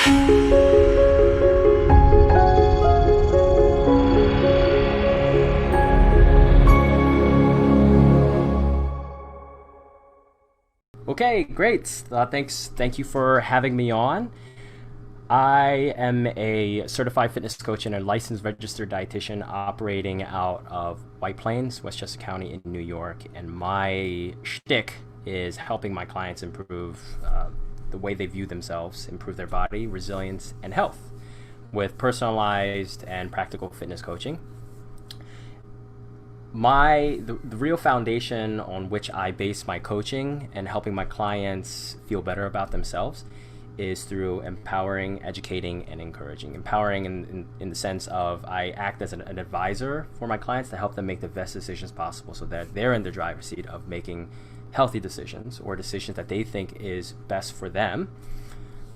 Okay, great. Thank you for having me on. I am a certified fitness coach and a licensed registered dietitian operating out of White Plains, Westchester County in New York. And my shtick is helping my clients improve the way they view themselves, improve their body, resilience, and health with personalized and practical fitness coaching. The real foundation on which I base my coaching and helping my clients feel better about themselves is through empowering, educating, and encouraging. Empowering in the sense of I act as an advisor for my clients to help them make the best decisions possible so that they're in the driver's seat of making healthy decisions or decisions that they think is best for them,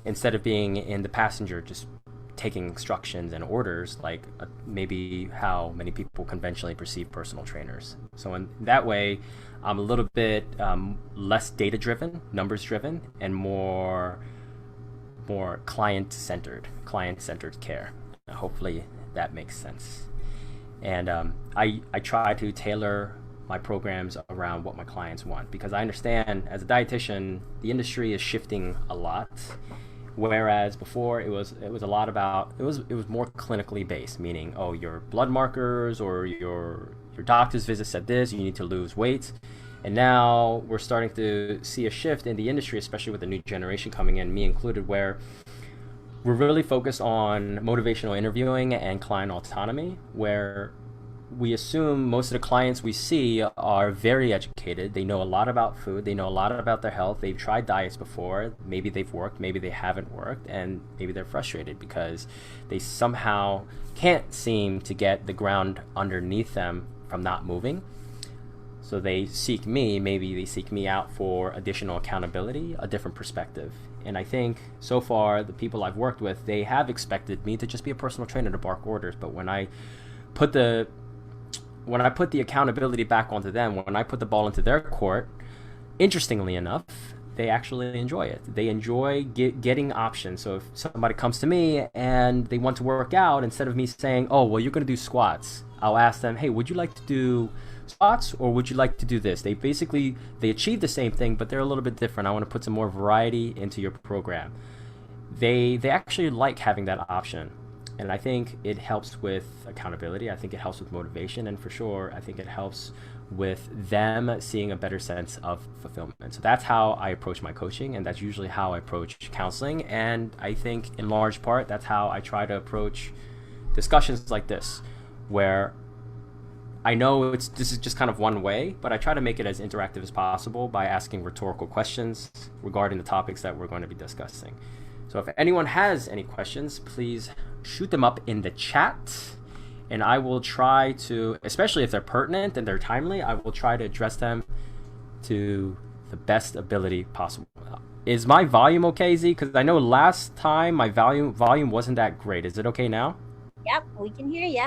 instead of being in the passenger just taking instructions and orders like maybe how many people conventionally perceive personal trainers. So in that way, I'm a little bit less data driven, numbers driven, and more client centered care. Hopefully that makes sense. And I try to tailor my programs around what my clients want, because I understand as a dietitian the industry is shifting a lot. Whereas before it was a lot about it was more clinically based, meaning your blood markers or your doctor's visit said this, you need to lose weight. And now we're starting to see a shift in the industry, especially with the new generation coming in, me included, where we're really focused on motivational interviewing and client autonomy, where we assume most of the clients we see are very educated. They know a lot about food. They know a lot about their health. They've tried diets before. Maybe they've worked, maybe they haven't worked, and maybe they're frustrated because they somehow can't seem to get the ground underneath them from not moving. So they seek me, maybe they seek me out for additional accountability, a different perspective. And I think so far the people I've worked with, they have expected me to just be a personal trainer to bark orders. But when I put the accountability back onto them, when I put the ball into their court, interestingly enough, they actually enjoy it. They enjoy getting options. So if somebody comes to me and they want to work out, instead of me saying, oh, well, you're going to do squats, I'll ask them, hey, would you like to do squats or would you like to do this? They achieve the same thing, but they're a little bit different. I want to put some more variety into your program. They actually like having that option. And I think it helps with accountability. I think it helps with motivation. And for sure, I think it helps with them seeing a better sense of fulfillment. So that's how I approach my coaching. And that's usually how I approach counseling. And I think in large part, that's how I try to approach discussions like this, where I know this is just kind of one way, but I try to make it as interactive as possible by asking rhetorical questions regarding the topics that we're going to be discussing. So if anyone has any questions, please shoot them up in the chat, and I will try to, especially if they're pertinent and they're timely, I will try to address them to the best ability possible. Is my volume okay, Z? Because I know last time my volume wasn't that great. Is it okay now? Yep, we can hear you.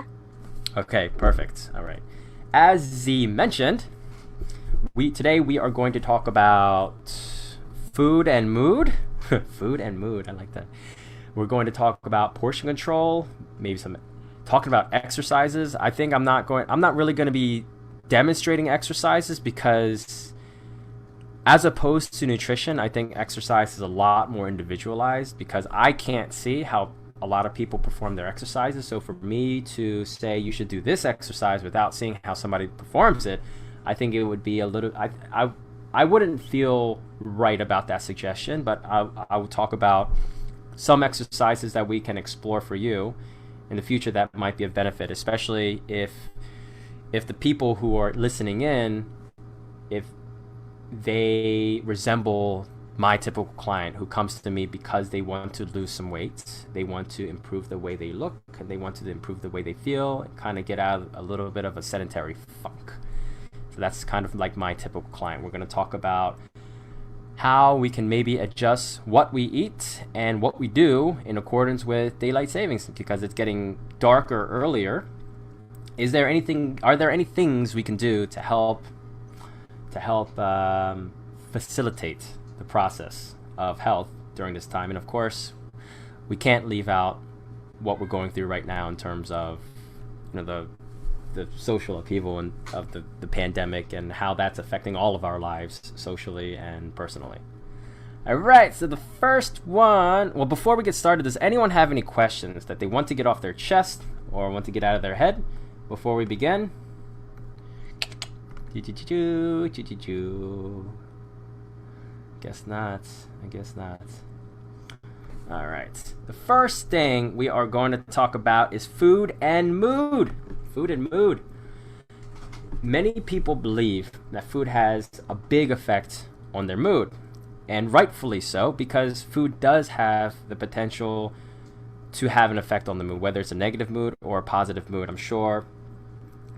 Okay, perfect. All right. As Z mentioned, today we are going to talk about food and mood. Food and mood, I like that. We're going to talk about portion control, maybe talking about exercises. I think I'm not really going to be demonstrating exercises, because as opposed to nutrition, I think exercise is a lot more individualized, because I can't see how a lot of people perform their exercises. So for me to say you should do this exercise without seeing how somebody performs it, I think it would be a little, I wouldn't feel right about that suggestion, but I will talk about some exercises that we can explore for you in the future that might be of benefit, especially if the people who are listening in, if they resemble my typical client who comes to me because they want to lose some weight, they want to improve the way they look, and they want to improve the way they feel, and kind of get out of a little bit of a sedentary funk. So that's kind of like my typical client. We're going to talk about how we can maybe adjust what we eat and what we do in accordance with daylight savings, because it's getting darker earlier. Are there any things we can do to help facilitate the process of health during this time? And of course, we can't leave out what we're going through right now in terms of the social upheaval and of the pandemic and how that's affecting all of our lives socially and personally. All right, so the first one, well, before we get started, does anyone have any questions that they want to get off their chest or want to get out of their head before we begin? Guess not. I guess not. All right. The first thing we are going to talk about is food and mood. Food and mood. Many people believe that food has a big effect on their mood, and rightfully so, because food does have the potential to have an effect on the mood, whether it's a negative mood or a positive mood. I'm sure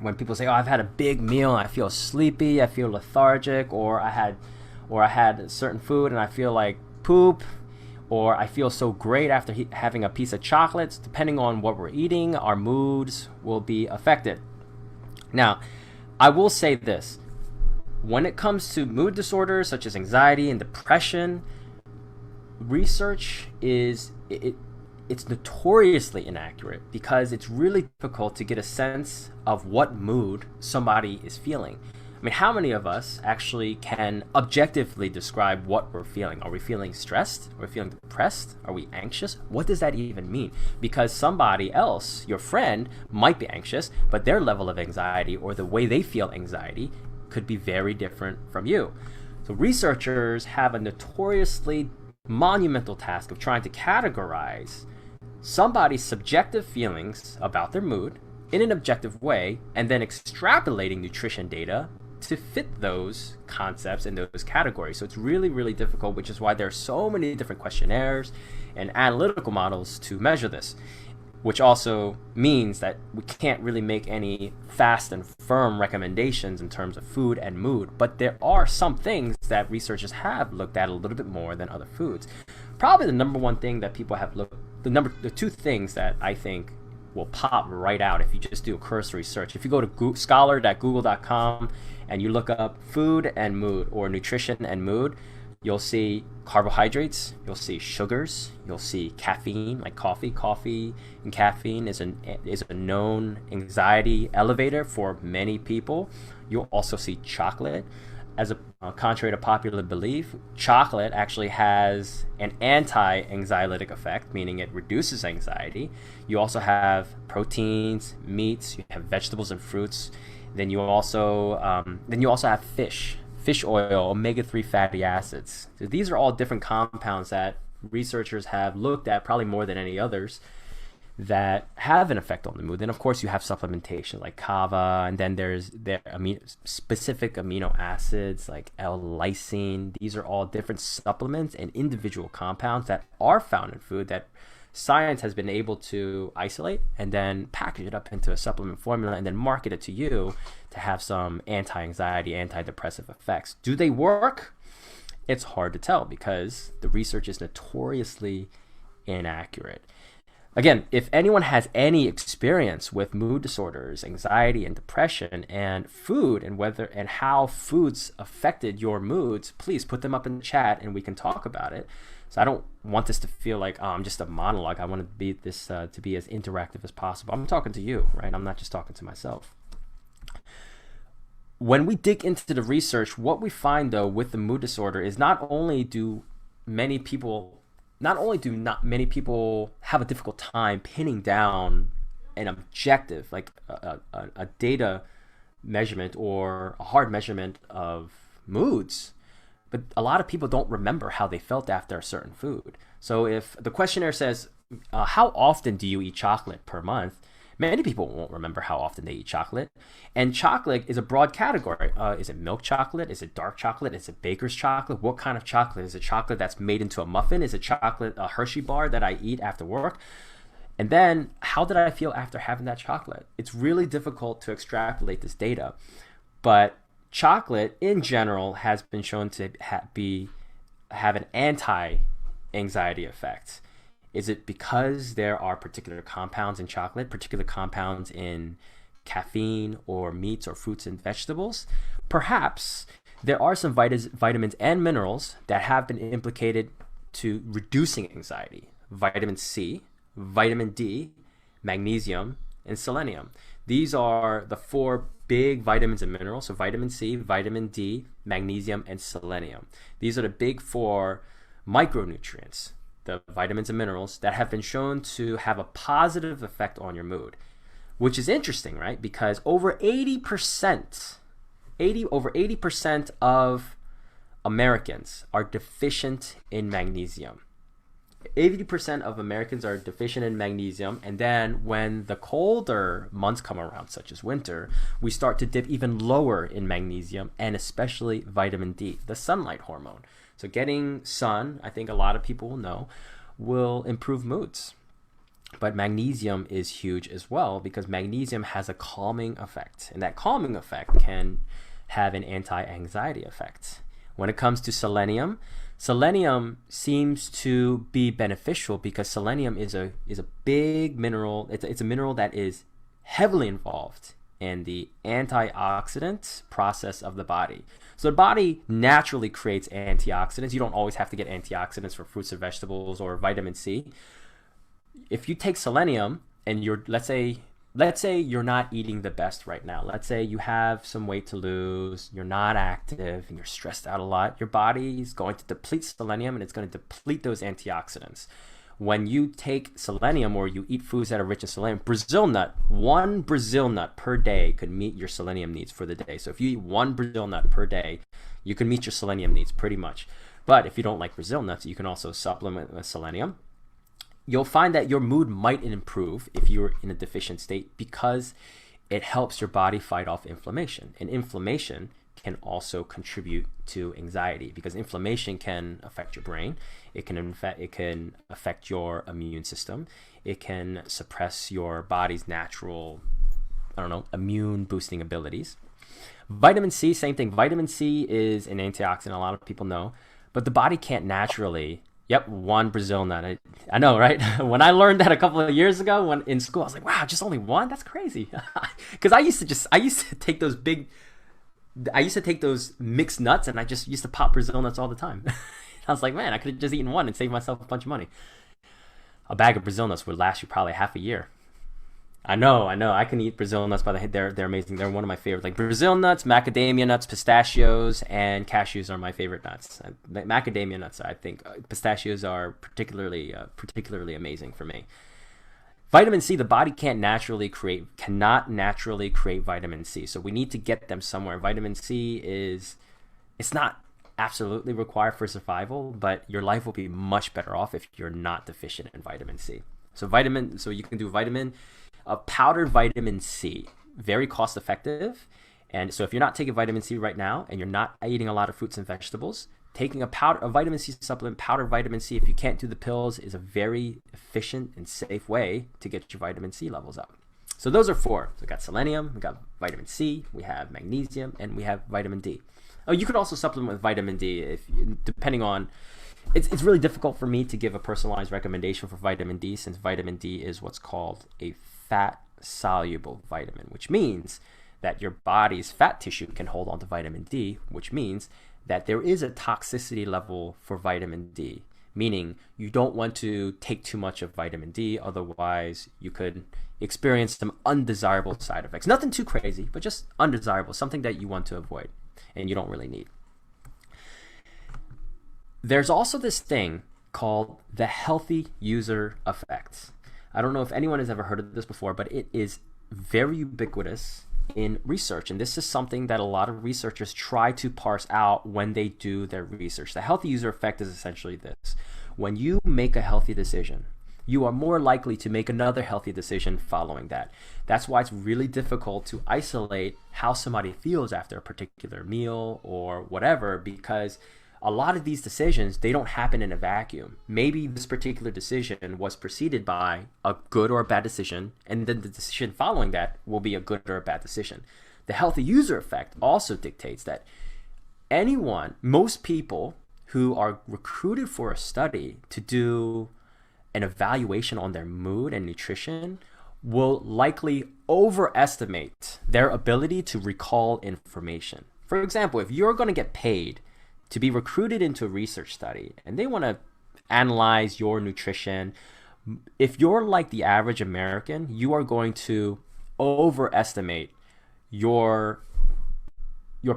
when people say, "Oh, I've had a big meal, I feel sleepy, I feel lethargic," or I had certain food and I feel like poop, or I feel so great after having a piece of chocolate. Depending on what we're eating, our moods will be affected. Now, I will say this. When it comes to mood disorders such as anxiety and depression, research it's notoriously inaccurate because it's really difficult to get a sense of what mood somebody is feeling. I mean, how many of us actually can objectively describe what we're feeling? Are we feeling stressed? Are we feeling depressed? Are we anxious? What does that even mean? Because somebody else, your friend, might be anxious, but their level of anxiety or the way they feel anxiety could be very different from you. So researchers have a notoriously monumental task of trying to categorize somebody's subjective feelings about their mood in an objective way and then extrapolating nutrition data to fit those concepts in those categories. So it's really, really difficult, which is why there are so many different questionnaires and analytical models to measure this, which also means that we can't really make any fast and firm recommendations in terms of food and mood. But there are some things that researchers have looked at a little bit more than other foods. Probably the number one thing that people have looked, the two things that I think will pop right out if you just do a cursory search. If you go to scholar.google.com and you look up food and mood or nutrition and mood, you'll see carbohydrates, you'll see sugars, you'll see caffeine, like coffee. Coffee and caffeine is a known anxiety elevator for many people. You'll also see chocolate. As a contrary to popular belief, chocolate actually has an anti-anxiolytic effect, meaning it reduces anxiety. You also have proteins, meats, you have vegetables and fruits. Then you also have fish oil, omega-3 fatty acids. So these are all different compounds that researchers have looked at, probably more than any others, that have an effect on the mood. Then of course you have supplementation like kava, and then there's specific amino acids like L-lysine. These are all different supplements and individual compounds that are found in food that science has been able to isolate and then package it up into a supplement formula and then market it to you to have some anti-anxiety, antidepressive effects. Do they work? It's hard to tell because the research is notoriously inaccurate. Again, if anyone has any experience with mood disorders, anxiety and depression, and food and whether and how foods affected your moods, please put them up in the chat and we can talk about it. So I don't want this to feel like, oh, I'm just a monologue. I want this to be as interactive as possible. I'm talking to you, right? I'm not just talking to myself. When we dig into the research, what we find though with the mood disorder is not only do many people have a difficult time pinning down an objective, like a data measurement or a hard measurement of moods, but a lot of people don't remember how they felt after a certain food. So if the questionnaire says, how often do you eat chocolate per month? Many people won't remember how often they eat chocolate. And chocolate is a broad category. Is it milk chocolate? Is it dark chocolate? Is it baker's chocolate? What kind of chocolate? Is it chocolate that's made into a muffin? Is it chocolate, a Hershey bar that I eat after work? And then how did I feel after having that chocolate? It's really difficult to extrapolate this data. But chocolate in general has been shown to have an anti-anxiety effect. Is it because there are particular compounds in chocolate, particular compounds in caffeine or meats or fruits and vegetables? Perhaps there are some vitamins and minerals that have been implicated to reducing anxiety. vitamin C, vitamin D, magnesium, and selenium. These are the 4 big vitamins and minerals. So vitamin C, vitamin D, magnesium, and selenium. These are the big 4 micronutrients, the vitamins and minerals that have been shown to have a positive effect on your mood, which is interesting, right? Because over 80% of Americans are deficient in magnesium. 80% of Americans are deficient in magnesium, and then when the colder months come around, such as winter, we start to dip even lower in magnesium and especially vitamin D, the sunlight hormone. So getting sun, I think a lot of people will know, will improve moods. But magnesium is huge as well because magnesium has a calming effect, and that calming effect can have an anti-anxiety effect. When it comes to selenium, selenium seems to be beneficial because selenium is a big mineral. It's a mineral that is heavily involved in the antioxidant process of the body. So the body naturally creates antioxidants. You don't always have to get antioxidants for fruits and vegetables or vitamin C. If you take selenium and let's say you're not eating the best right now. Let's say you have some weight to lose, you're not active, and you're stressed out a lot. Your body is going to deplete selenium, and it's going to deplete those antioxidants. When you take selenium or you eat foods that are rich in selenium, one Brazil nut per day could meet your selenium needs for the day. So if you eat one Brazil nut per day, you can meet your selenium needs pretty much. But if you don't like Brazil nuts, you can also supplement with selenium. You'll find that your mood might improve if you're in a deficient state because it helps your body fight off inflammation. And inflammation can also contribute to anxiety because inflammation can affect your brain. It can affect your immune system. It can suppress your body's natural, immune boosting abilities. Vitamin C, same thing. Vitamin C is an antioxidant, a lot of people know, but the body can't naturally. Yep, one Brazil nut. I know, right? When I learned that a couple of years ago when in school, I was like, wow, just only one? That's crazy. Because I used to take those mixed nuts and I just used to pop Brazil nuts all the time. I was like, man, I could have just eaten one and saved myself a bunch of money. A bag of Brazil nuts would last you probably half a year. I know. I can eat Brazil nuts they're amazing. They're one of my favorites. Like Brazil nuts, macadamia nuts, pistachios, and cashews are my favorite nuts. Macadamia nuts, I think. Pistachios are particularly amazing for me. Vitamin C, the body cannot naturally create vitamin C. So we need to get them somewhere. Vitamin C it's not absolutely required for survival, but your life will be much better off if you're not deficient in vitamin C. So you can do powdered vitamin C, very cost effective. And so if you're not taking vitamin C right now and you're not eating a lot of fruits and vegetables, taking a vitamin C supplement, powdered vitamin C, if you can't do the pills, is a very efficient and safe way to get your vitamin C levels up. So those are 4. So we got selenium, we got vitamin C, we have magnesium, and we have vitamin D. Oh, you could also supplement with vitamin D depending on. It's really difficult for me to give a personalized recommendation for vitamin D since vitamin D is what's called a fat-soluble vitamin, which means that your body's fat tissue can hold on to vitamin D, which means that there is a toxicity level for vitamin D, meaning you don't want to take too much of vitamin D, otherwise you could experience some undesirable side effects. Nothing too crazy, but just undesirable, something that you want to avoid and you don't really need. There's also this thing called the healthy user effect. I don't know if anyone has ever heard of this before, but it is very ubiquitous in research. And this is something that a lot of researchers try to parse out when they do their research. The healthy user effect is essentially this. When you make a healthy decision, you are more likely to make another healthy decision following that. That's why it's really difficult to isolate how somebody feels after a particular meal or whatever, because a lot of these decisions, they don't happen in a vacuum. Maybe this particular decision was preceded by a good or a bad decision, and then the decision following that will be a good or a bad decision. The healthy user effect also dictates that most people who are recruited for a study to do an evaluation on their mood and nutrition will likely overestimate their ability to recall information. For example, if you're going to get paid to be recruited into a research study and they want to analyze your nutrition. If you're like the average American, you are going to overestimate your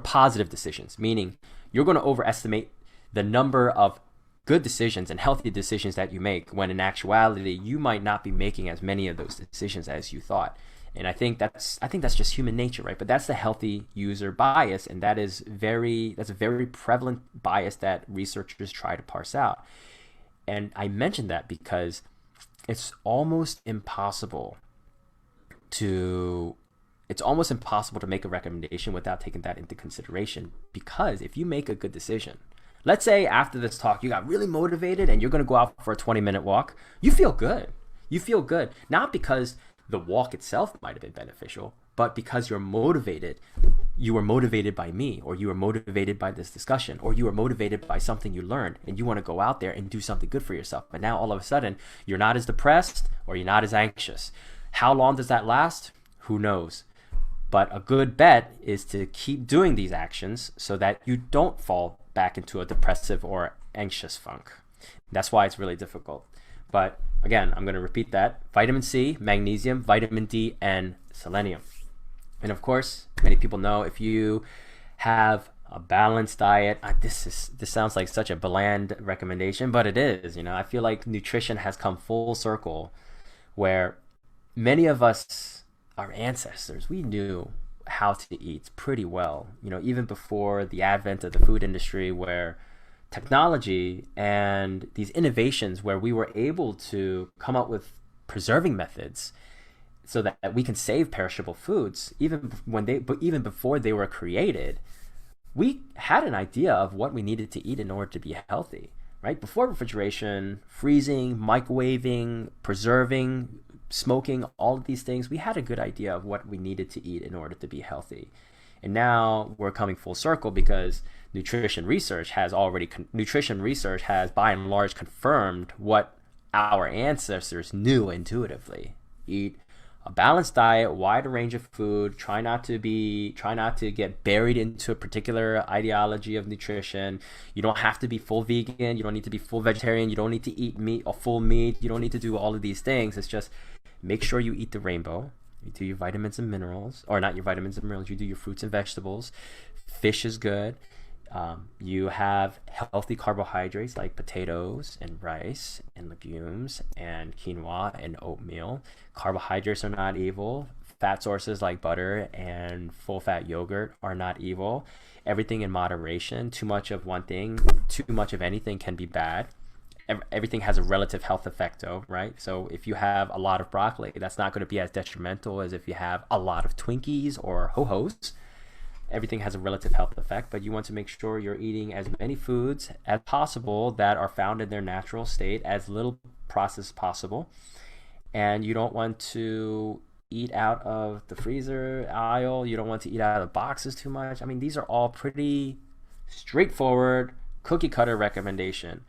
positive decisions, meaning you're going to overestimate the number of good decisions and healthy decisions that you make, when in actuality you might not be making as many of those decisions as you thought. And I think that's just human nature, right? But that's the healthy user bias, and that's a very prevalent bias that researchers try to parse out. And I mentioned that because it's almost impossible to make a recommendation without taking that into consideration. Because if you make a good decision, let's say after this talk you got really motivated and you're going to go out for a 20-minute walk, you feel good. Not because the walk itself might have been beneficial, but because you're motivated. You were motivated by me, or you were motivated by this discussion, or you were motivated by something you learned, and you want to go out there and do something good for yourself. But now all of a sudden you're not as depressed, or you're not as anxious. How long does that last? Who knows? But a good bet is to keep doing these actions so that you don't fall back into a depressive or anxious funk. That's why it's really difficult. But again, I'm going to repeat that. Vitamin C, magnesium, vitamin D, and selenium. And of course, many people know if you have a balanced diet, this sounds like such a bland recommendation, but it is. I feel like nutrition has come full circle, where many of us, our ancestors, we knew how to eat pretty well, even before the advent of the food industry, where technology and these innovations, where we were able to come up with preserving methods so that we can save perishable foods, even before they were created, we had an idea of what we needed to eat in order to be healthy, right? Before refrigeration, freezing, microwaving, preserving, smoking, all of these things, we had a good idea of what we needed to eat in order to be healthy. And now we're coming full circle because nutrition research has by and large confirmed what our ancestors knew intuitively. Eat a balanced diet, wide range of food, try not to get buried into a particular ideology of nutrition. You don't have to be full vegan, you don't need to be full vegetarian, you don't need to eat meat or full meat, you don't need to do all of these things. It's just make sure you eat the rainbow. You do your vitamins and minerals, or not your vitamins and minerals, you do your fruits and vegetables. Fish is good. You have healthy carbohydrates like potatoes and rice and legumes and quinoa and oatmeal. Carbohydrates are not evil. Fat sources like butter and full-fat yogurt are not evil. Everything in moderation. Too much of one thing, too much of anything can be bad. Everything has a relative health effect though, right? So if you have a lot of broccoli, that's not going to be as detrimental as if you have a lot of Twinkies or Ho-Hos. Everything has a relative health effect, but you want to make sure you're eating as many foods as possible that are found in their natural state, as little processed possible. And you don't want to eat out of the freezer aisle. You don't want to eat out of boxes too much. I mean, these are all pretty straightforward, cookie cutter recommendation.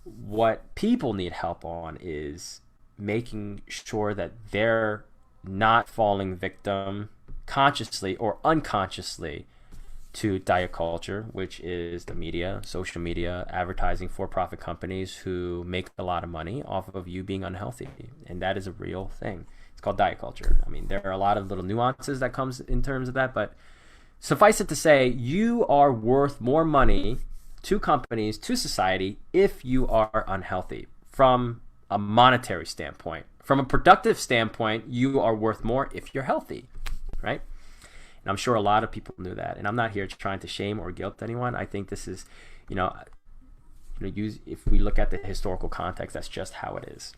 What people need help on is making sure that they're not falling victim consciously or unconsciously to diet culture, which is the media, social media, advertising, for-profit companies who make a lot of money off of you being unhealthy. And that is a real thing. It's called diet culture. I mean, there are a lot of little nuances that comes in terms of that, but suffice it to say, you are worth more money to companies, to society, if you are unhealthy from a monetary standpoint. From a productive standpoint, you are worth more if you're healthy, right? And I'm sure a lot of people knew that. And I'm not here trying to shame or guilt anyone. I think this is, if we look at the historical context, that's just how it is.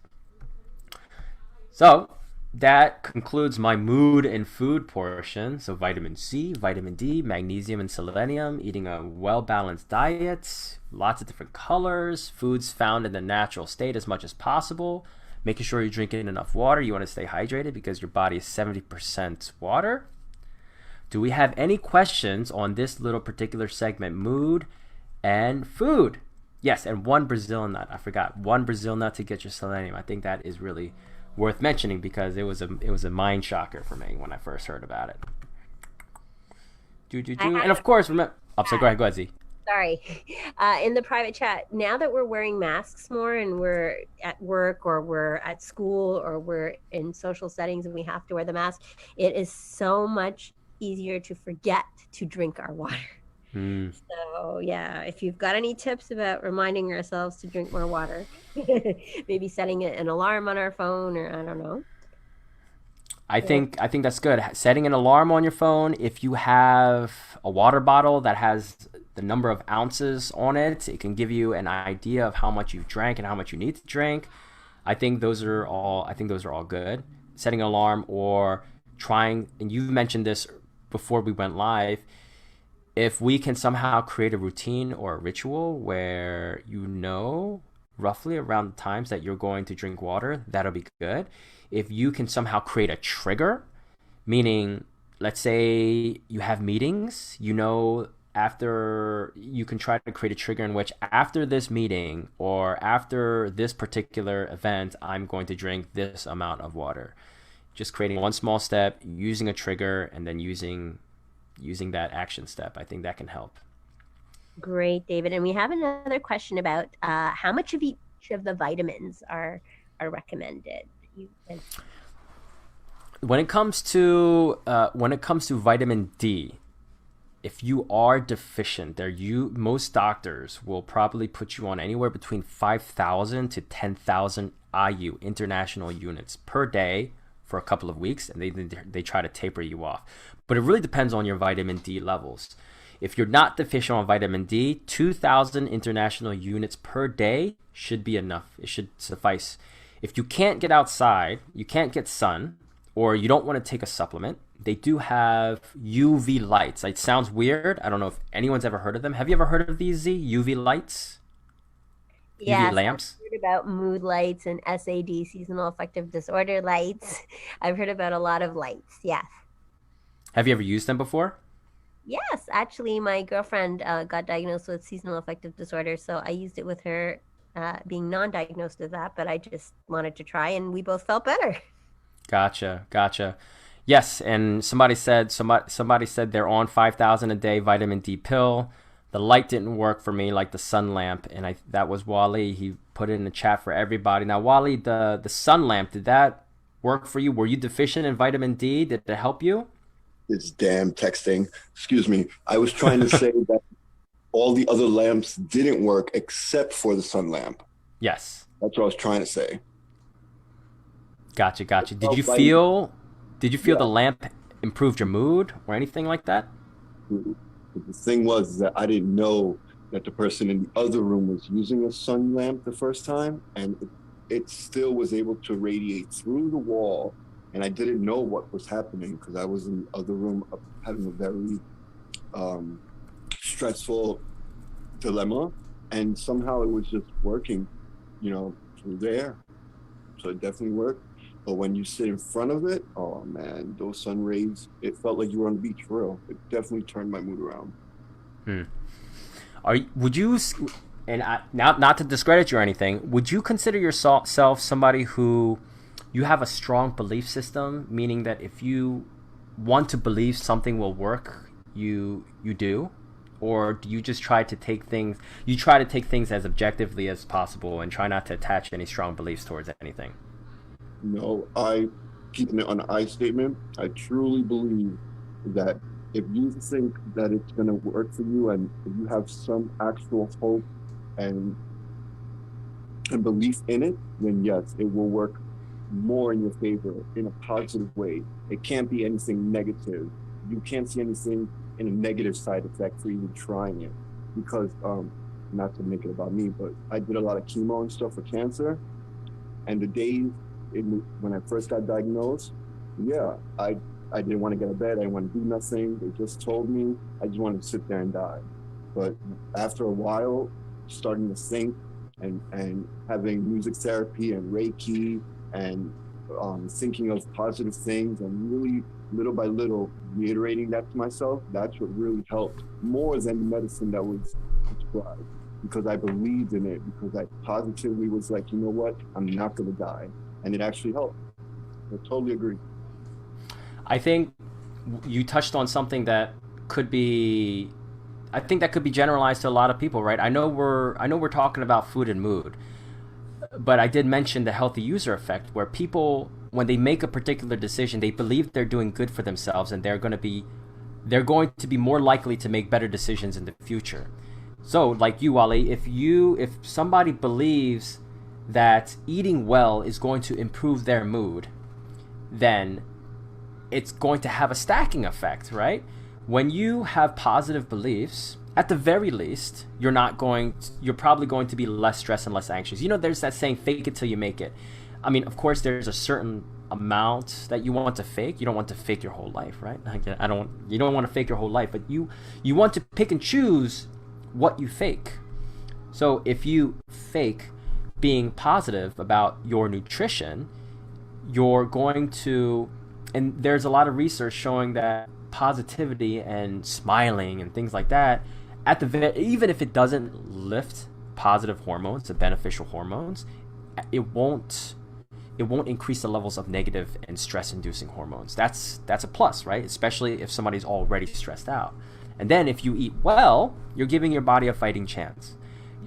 So that concludes my mood and food portion. So vitamin C, vitamin D, magnesium, and selenium, eating a well-balanced diet, lots of different colors, foods found in the natural state as much as possible, making sure you're drinking enough water. You want to stay hydrated because your body is 70% water. Do we have any questions on this little particular segment, mood and food? Yes, and one Brazil nut. I forgot. One Brazil nut to get your selenium. I think that is really worth mentioning because it was a mind shocker for me when I first heard about it. And of course, remember. Oh, so go ahead, Z. Sorry. In the private chat, now that we're wearing masks more and we're at work or we're at school or we're in social settings and we have to wear the mask, it is so much easier to forget to drink our water. Mm. So, yeah, if you've got any tips about reminding ourselves to drink more water, maybe setting an alarm on our phone or I don't know. I think that's good. Setting an alarm on your phone. If you have a water bottle that has the number of ounces on it, it can give you an idea of how much you've drank and how much you need to drink. I think those are all good. Setting an alarm or trying, and you mentioned this before we went live, if we can somehow create a routine or a ritual where you know roughly around the times that you're going to drink water, that'll be good. If you can somehow create a trigger, meaning let's say you have meetings, you know, after you can try to create a trigger in which after this meeting or after this particular event, I'm going to drink this amount of water. Just creating one small step, using a trigger, and then using that action step. I think that can help. Great, David. And we have another question about how much of each of the vitamins are recommended. When it comes to vitamin D, if you are deficient, most doctors will probably put you on anywhere between 5,000 to 10,000 IU international units per day for a couple of weeks, and they try to taper you off. But it really depends on your vitamin D levels. If you're not deficient on vitamin D, 2,000 international units per day should be enough. It should suffice. If you can't get outside, you can't get sun, or you don't want to take a supplement, they do have UV lights. It sounds weird. I don't know if anyone's ever heard of them. Have you ever heard of these, Z? UV lights? UV Yes, lamps? I've heard about mood lights and SAD, seasonal affective disorder lights. I've heard about a lot of lights. Yes. Have you ever used them before? Yes, actually, my girlfriend got diagnosed with seasonal affective disorder, so I used it with her, being non-diagnosed with that, but I just wanted to try, and we both felt better. Gotcha. Yes, and somebody said they're on 5,000 a day vitamin D pill. The light didn't work for me like the sun lamp, and that was Wally. He put it in the chat for everybody. Now, Wally, the sun lamp, did that work for you? Were you deficient in vitamin D? Did it help you? It's damn texting. Excuse me. I was trying to say that all the other lamps didn't work except for the sun lamp. Yes. That's what I was trying to say. Gotcha. Did you feel Yeah. the lamp improved your mood or anything like that? The thing was that I didn't know that the person in the other room was using a sun lamp the first time, and it still was able to radiate through the wall. And I didn't know what was happening because I was in the other room having a very stressful dilemma, and somehow it was just working, through there. So it definitely worked. But when you sit in front of it, oh man, those sun rays, it felt like you were on the beach for real. It definitely turned my mood around. Hmm. Would you, and not to discredit you or anything, would you consider yourself somebody who you have a strong belief system, meaning that if you want to believe something will work, you do? Or do you just try to take things as objectively as possible and try not to attach any strong beliefs towards anything? No, keeping it on the I statement, I truly believe that if you think that it's going to work for you and if you have some actual hope and belief in it, then yes, it will work more in your favor in a positive way. It can't be anything negative. You can't see anything in a negative side effect for even trying it. Because, not to make it about me, but I did a lot of chemo and stuff for cancer. And the days when I first got diagnosed, yeah, I didn't want to get out of bed. I didn't want to do nothing. They just told me I just wanted to sit there and die. But after a while, starting to think and having music therapy and Reiki and thinking of positive things and really little by little reiterating that to myself, that's what really helped more than the medicine that was prescribed, because I believed in it, because I positively was like, you know what, I'm not going to die. And it actually helped. I totally agree. I think you touched on something that could be, I think that could be generalized to a lot of people, right? I know we're talking about food and mood, but I did mention the healthy user effect, where people, when they make a particular decision, they believe they're doing good for themselves, and they're going to be more likely to make better decisions in the future. So, like you, Wally, if somebody believes that eating well is going to improve their mood, then it's going to have a stacking effect, right? When you have positive beliefs, at the very least, you're probably going to be less stressed and less anxious. You know, there's that saying, fake it till you make it. I mean, of course, there's a certain amount that you want to fake. You don't want to fake your whole life, right? You don't want to fake your whole life, but you want to pick and choose what you fake. So if you fake being positive about your nutrition, you're going to, and there's a lot of research showing that positivity and smiling and things like that, even if it doesn't lift positive hormones, the beneficial hormones, it won't increase the levels of negative and stress-inducing hormones. That's a plus, right? Especially if somebody's already stressed out. And then if you eat well, you're giving your body a fighting chance.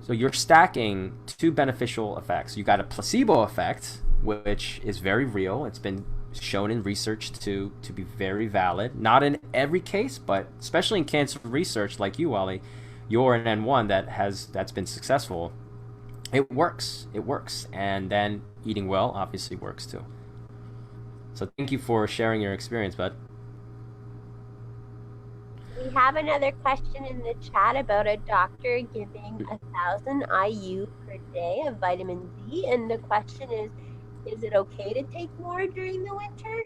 So you're stacking two beneficial effects. You got a placebo effect, which is very real. It's been shown in research to be very valid. Not in every case, but especially in cancer research like you, Wally, you're an N1 that's been successful. It works. And then eating well obviously works too. So thank you for sharing your experience, bud. We have another question in the chat about a doctor giving 1,000 IU per day of vitamin D, and the question is it okay to take more during the winter?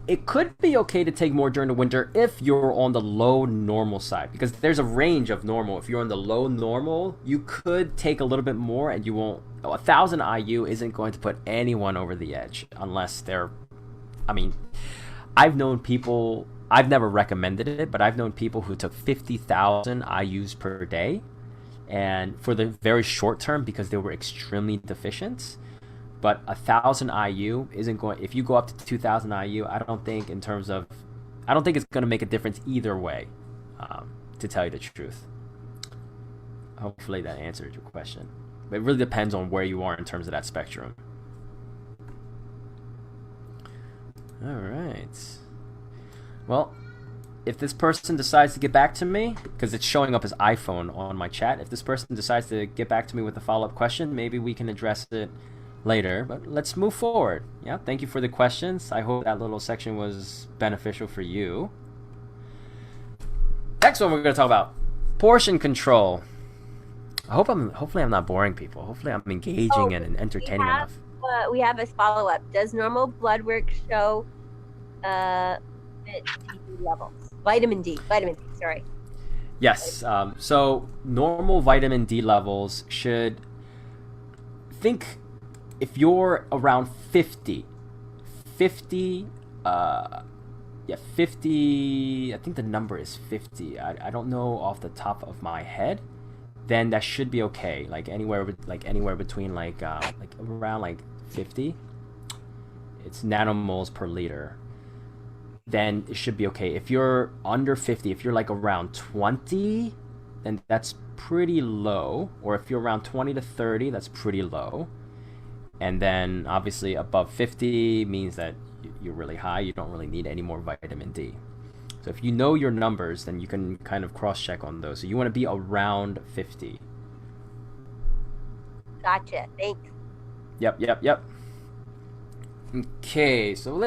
It could be okay to take more during the winter if you're on the low normal side, because there's a range of normal. If you're on the low normal, you could take a little bit more, and you won't. 1,000 IU isn't going to put anyone over the edge unless they're. I mean, I've known people. I've never recommended it, but I've known people who took 50,000 IUs per day, and for the very short term because they were extremely deficient. But 1,000 IU isn't going. If you go up to 2,000 IU, I don't think it's going to make a difference either way. To tell you the truth, hopefully that answered your question. But it really depends on where you are in terms of that spectrum. All right. Well, if this person decides to get back to me, because it's showing up as iPhone on my chat, if this person decides to get back to me with a follow-up question, maybe we can address it later. But let's move forward. Yeah, thank you for the questions. I hope that little section was beneficial for you. Next one we're going to talk about portion control. Hopefully I'm not boring people. Hopefully I'm engaging and entertaining enough. We have a follow-up. Does normal blood work show vitamin D, sorry. Yes. So normal vitamin D levels should think if you're around 50, I think the number is 50. I don't know off the top of my head. Then that should be okay. Like anywhere between around 50. It's nanomoles per liter. Then it should be okay. If you're under 50, if you're like around 20, then that's pretty low. Or if you're around 20 to 30, that's pretty low. And then obviously above 50 means that you're really high. You don't really need any more vitamin D. So if you know your numbers, then you can kind of cross-check on those. So you want to be around 50. Gotcha. Thanks. Yep. Okay, so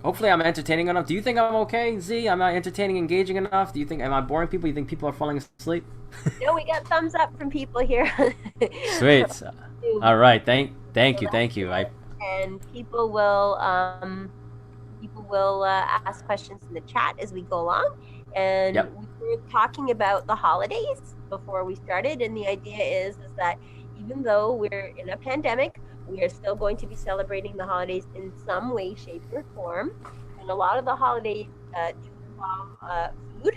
hopefully I'm entertaining enough. Do you think I'm okay, Z? Am I entertaining, engaging enough? Am I boring people? You think people are falling asleep? No, we got thumbs up from people here. Sweet. All right. Thank you. And people will ask questions in the chat as we go along. And we were talking about the holidays before we started, and the idea is that even though we're in a pandemic, we are still going to be celebrating the holidays in some way, shape, or form. And a lot of the holidays do involve food.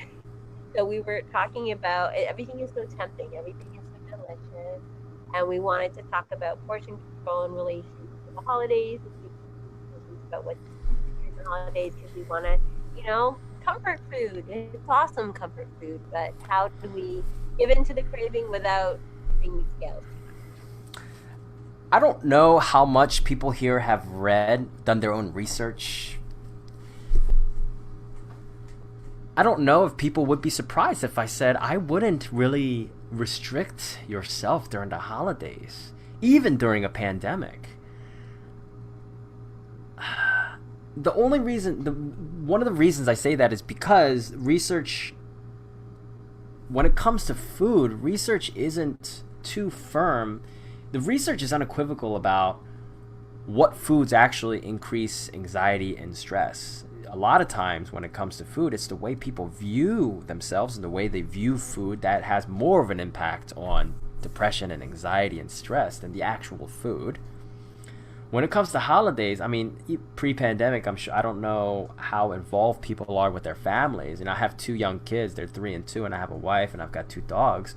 So we were talking about everything is so tempting, everything is so delicious. And we wanted to talk about portion control in relation to the holidays, about what's in the holidays, because we want to, comfort food. It's awesome comfort food, but how do we give in to the craving without tipping the scales? I don't know how much people here have done their own research. I don't know if people would be surprised if I said I wouldn't really restrict yourself during the holidays, even during a pandemic. One of the reasons I say that is because research, when it comes to food, research isn't too firm. The research is unequivocal about what foods actually increase anxiety and stress. A lot of times when it comes to food, it's the way people view themselves and the way they view food that has more of an impact on depression and anxiety and stress than the actual food. When it comes to holidays, I mean, pre-pandemic, I don't know how involved people are with their families. And I have 2 young kids, they're 3 and 2, and I have a wife and I've got 2 dogs.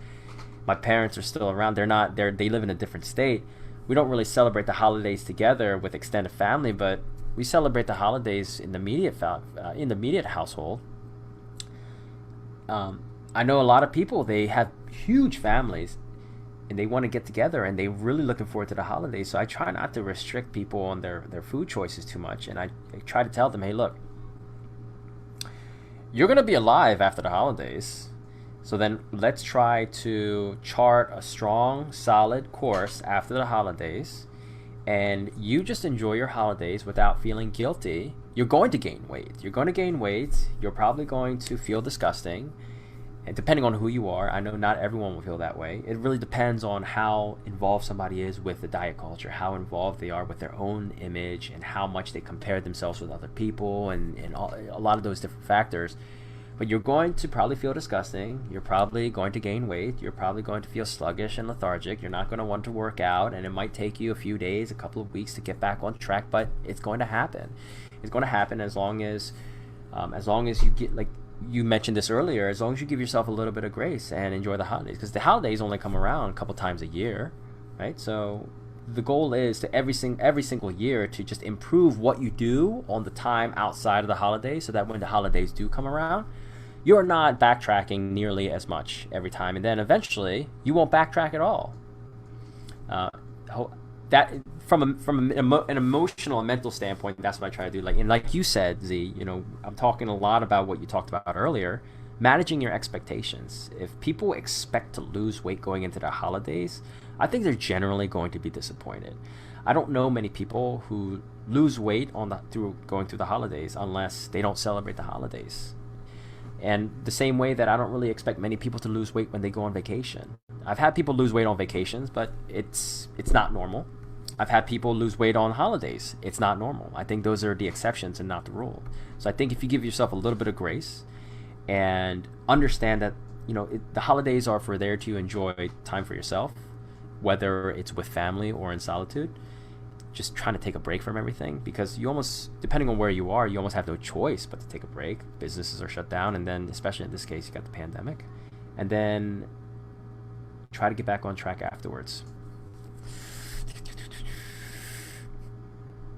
My parents are still around. They live in a different state. We don't really celebrate the holidays together with extended family, but we celebrate the holidays in the immediate household. I know a lot of people, they have huge families and they want to get together and they're really looking forward to the holidays. So I try not to restrict people on their food choices too much. And I try to tell them, hey, look, you're going to be alive after the holidays. So then let's try to chart a strong, solid course after the holidays. And you just enjoy your holidays without feeling guilty. You're going to gain weight. You're probably going to feel disgusting. And depending on who you are, I know not everyone will feel that way. It really depends on how involved somebody is with the diet culture, how involved they are with their own image, and how much they compare themselves with other people, and a lot of those different factors. But you're going to probably feel disgusting. You're probably going to gain weight. You're probably going to feel sluggish and lethargic. You're not going to want to work out, and it might take you a few days, a couple of weeks to get back on track, but it's going to happen. It's going to happen as long as you get, like you mentioned this earlier, as long as you give yourself a little bit of grace and enjoy the holidays, because the holidays only come around a couple times a year, right? So the goal is to every single year to just improve what you do on the time outside of the holidays, so that when the holidays do come around, you're not backtracking nearly as much every time, and then eventually you won't backtrack at all. That from an emotional and mental standpoint, that's what I try to do. Like you said, Z, I'm talking a lot about what you talked about earlier, managing your expectations. If people expect to lose weight going into the holidays, I think they're generally going to be disappointed. I don't know many people who lose weight going through the holidays unless they don't celebrate the holidays. And the same way that I don't really expect many people to lose weight when they go on vacation. I've had people lose weight on vacations, but it's not normal. I've had people lose weight on holidays. It's not normal. I think those are the exceptions and not the rule. So I think if you give yourself a little bit of grace and understand that, the holidays are for there to enjoy time for yourself, whether it's with family or in solitude, just trying to take a break from everything, because you almost, depending on where you are, you almost have no choice but to take a break. Businesses are shut down, and then especially in this case, you got the pandemic, and then try to get back on track afterwards.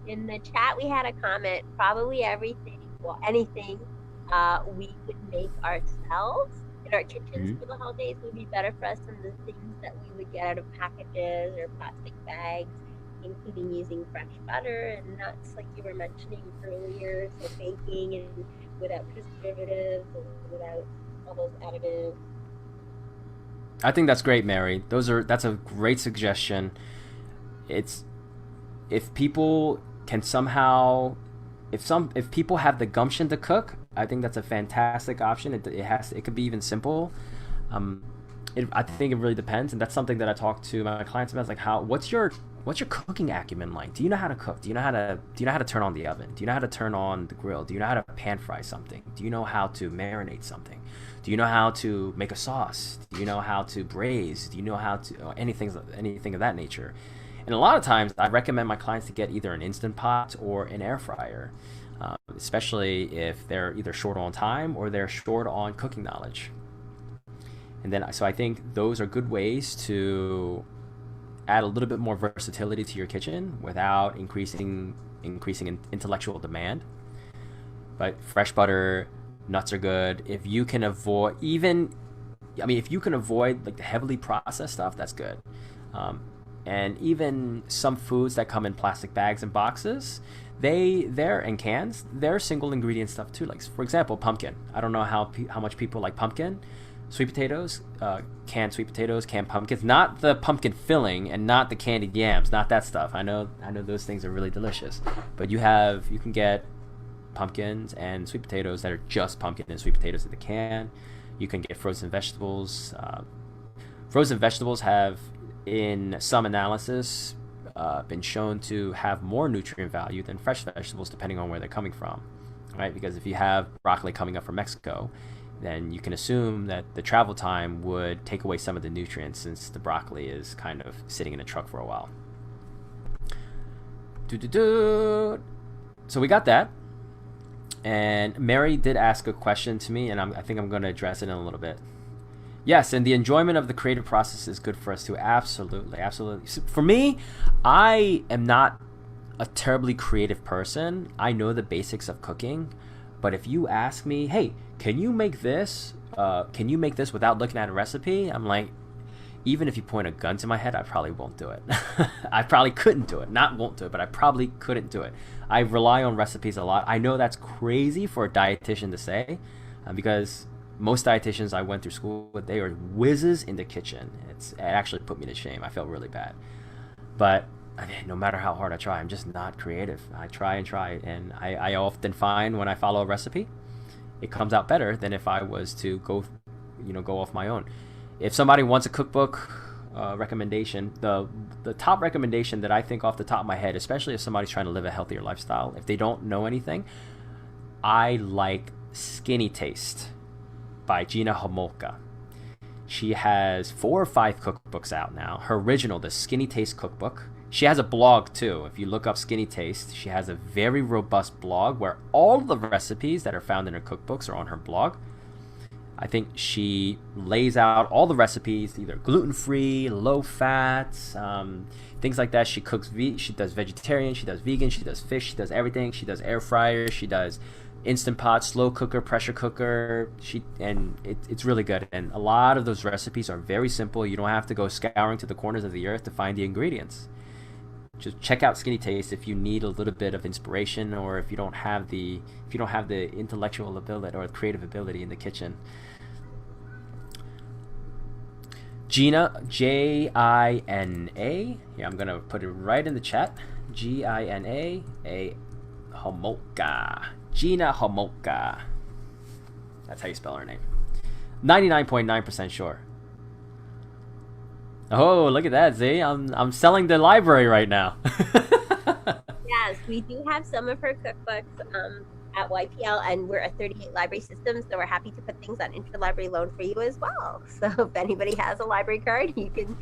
In the chat, we had a comment, probably anything we could make ourselves in our kitchens for the holidays would be better for us than the things that we would get out of packages or plastic bags, including using fresh butter and nuts like you were mentioning earlier, so baking and without preservatives and without all those additives. I think that's great, Mary. That's a great suggestion. If people can somehow, if people have the gumption to cook, I think that's a fantastic option. It could be even simple. I think it really depends, and that's something that I talk to my clients about. Like, what's your cooking acumen like? Do you know how to cook? Do you know how to turn on the oven? Do you know how to turn on the grill? Do you know how to pan fry something? Do you know how to marinate something? Do you know how to make a sauce? Do you know how to braise? Do you know how to anything of that nature? And a lot of times, I recommend my clients to get either an Instant Pot or an air fryer, especially if they're either short on time or they're short on cooking knowledge. And then, so I think those are good ways to add a little bit more versatility to your kitchen without increasing intellectual demand. But fresh butter, nuts are good. If you can avoid if you can avoid like the heavily processed stuff, that's good. And even some foods that come in plastic bags and boxes, they're in cans. They're single ingredient stuff too. Like for example, pumpkin. I don't know how much people like pumpkin. Sweet potatoes, canned sweet potatoes, canned pumpkins, not the pumpkin filling and not the candied yams, not that stuff. I know those things are really delicious, but you can get pumpkins and sweet potatoes that are just pumpkin and sweet potatoes in the can. You can get frozen vegetables. Frozen vegetables have, in some analysis, been shown to have more nutrient value than fresh vegetables, depending on where they're coming from, right? Because if you have broccoli coming up from Mexico, then you can assume that the travel time would take away some of the nutrients, since the broccoli is kind of sitting in a truck for a while. So we got that. And Mary did ask a question to me, and I think I'm going to address it in a little bit. Yes, and the enjoyment of the creative process is good for us too. Absolutely, absolutely. So for me, I am not a terribly creative person. I know the basics of cooking, but if you ask me, hey, can you make this? Can you make this without looking at a recipe? I'm like, even if you point a gun to my head, I probably won't do it. I probably couldn't do it. Not won't do it, but I probably couldn't do it. I rely on recipes a lot. I know that's crazy for a dietitian to say, because most dietitians I went through school with, they are whizzes in the kitchen. It actually put me to shame. I felt really bad. But I mean, no matter how hard I try, I'm just not creative. I try, and I often find when I follow a recipe, it comes out better than if I was to go off my own. If somebody wants a cookbook recommendation, the top recommendation that I think off the top of my head, especially if somebody's trying to live a healthier lifestyle, if they don't know anything, I like Skinny Taste by Gina Homolka. She has 4 or 5 cookbooks out now. Her original, the Skinny Taste cookbook. She has a blog too. If you look up Skinny Taste, she has a very robust blog where all the recipes that are found in her cookbooks are on her blog. I think she lays out all the recipes, either gluten-free, low-fat, things like that. She cooks, she does vegetarian, she does vegan, she does fish, she does everything. She does air fryer, she does Instant Pot, slow cooker, pressure cooker. It's really good. And a lot of those recipes are very simple. You don't have to go scouring to the corners of the earth to find the ingredients. Just check out Skinny Taste if you need a little bit of inspiration, or if you don't have the intellectual ability or creative ability in the kitchen. Gina, J-I-N-A. Yeah, I'm gonna put it right in the chat. G-I-N-A, Homolka. Gina Homolka. That's how you spell her name. 99.9% sure. Oh, look at that, Z. I'm selling the library right now. Yes, we do have some of her cookbooks at YPL, and we're a 38 library system, so we're happy to put things on interlibrary loan for you as well. So if anybody has a library card, you can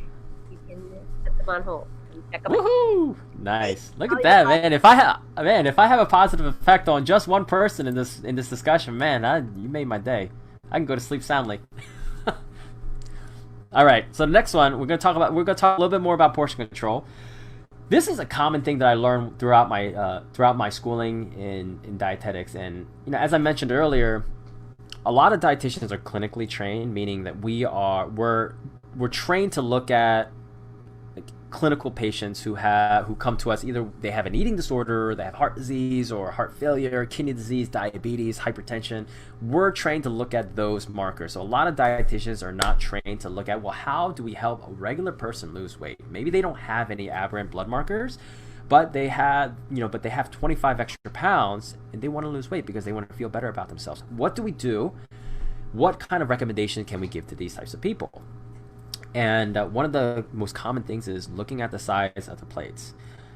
put them on hold and check them out. Woohoo! Nice. Look at that, man. If I have a positive effect on just one person in this discussion, man, you made my day. I can go to sleep soundly. All right, so the next one we're gonna talk a little bit more about portion control. This is a common thing that I learned throughout my schooling in dietetics, and as I mentioned earlier, a lot of dietitians are clinically trained, meaning that we're trained to look at clinical patients who come to us. Either they have an eating disorder, they have heart disease or heart failure, kidney disease, diabetes, hypertension. We're trained to look at those markers. So a lot of dietitians are not trained to look at, well, how do we help a regular person lose weight? Maybe they don't have any aberrant blood markers, but they have 25 extra pounds and they want to lose weight because they want to feel better about themselves. What do we do? What kind of recommendation can we give to these types of people? And one of the most common things is looking at the size of the plates.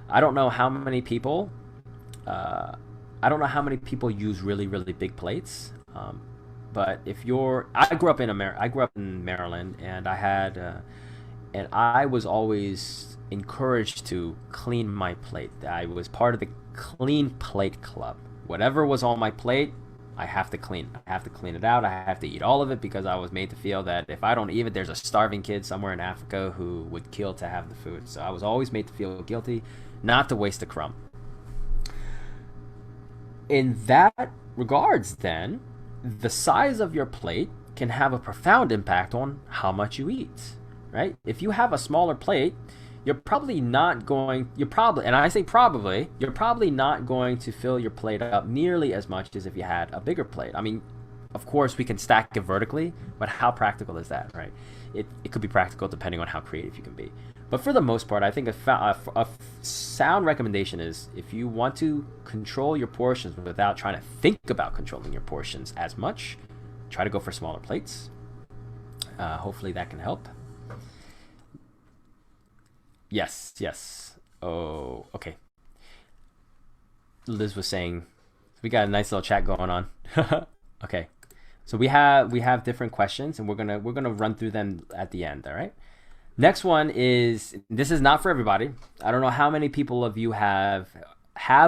I don't know how many people use really, really big plates. But I grew up in Maryland, and I was always encouraged to clean my plate. I was part of the Clean Plate Club. Whatever was on my plate, I have to clean it out. I have to eat all of it, because I was made to feel that if I don't eat it, there's a starving kid somewhere in Africa who would kill to have the food. So I was always made to feel guilty not to waste a crumb. In that regards, then, the size of your plate can have a profound impact on how much you eat, right? If you have a smaller plate, you're probably not going, and I say probably, you're probably not going to fill your plate up nearly as much as if you had a bigger plate. I mean, of course, we can stack it vertically, but how practical is that, right? It could be practical depending on how creative you can be. But for the most part, I think a sound recommendation is if you want to control your portions without trying to think about controlling your portions as much, try to go for smaller plates. Hopefully that can help. Yes. Oh, okay. Liz was saying, we got a nice little chat going on. Okay. So we have different questions, and we're gonna run through them at the end. All right. Next one is, this is not for everybody. I don't know how many people of you have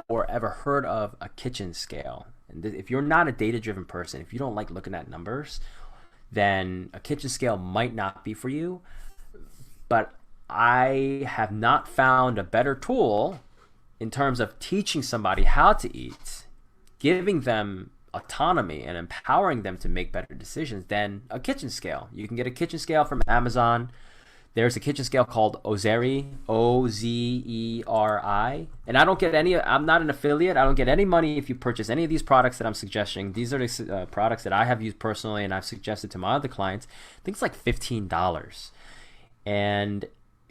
or ever heard of a kitchen scale. And if you're not a data-driven person, if you don't like looking at numbers, then a kitchen scale might not be for you. But I have not found a better tool in terms of teaching somebody how to eat, giving them autonomy and empowering them to make better decisions than a kitchen scale. You can get a kitchen scale from Amazon. There's a kitchen scale called Ozeri, Ozeri, and I'm not an affiliate. I don't get any money if you purchase any of these products that I'm suggesting. These are the products that I have used personally and I've suggested to my other clients. I think it's like $15. And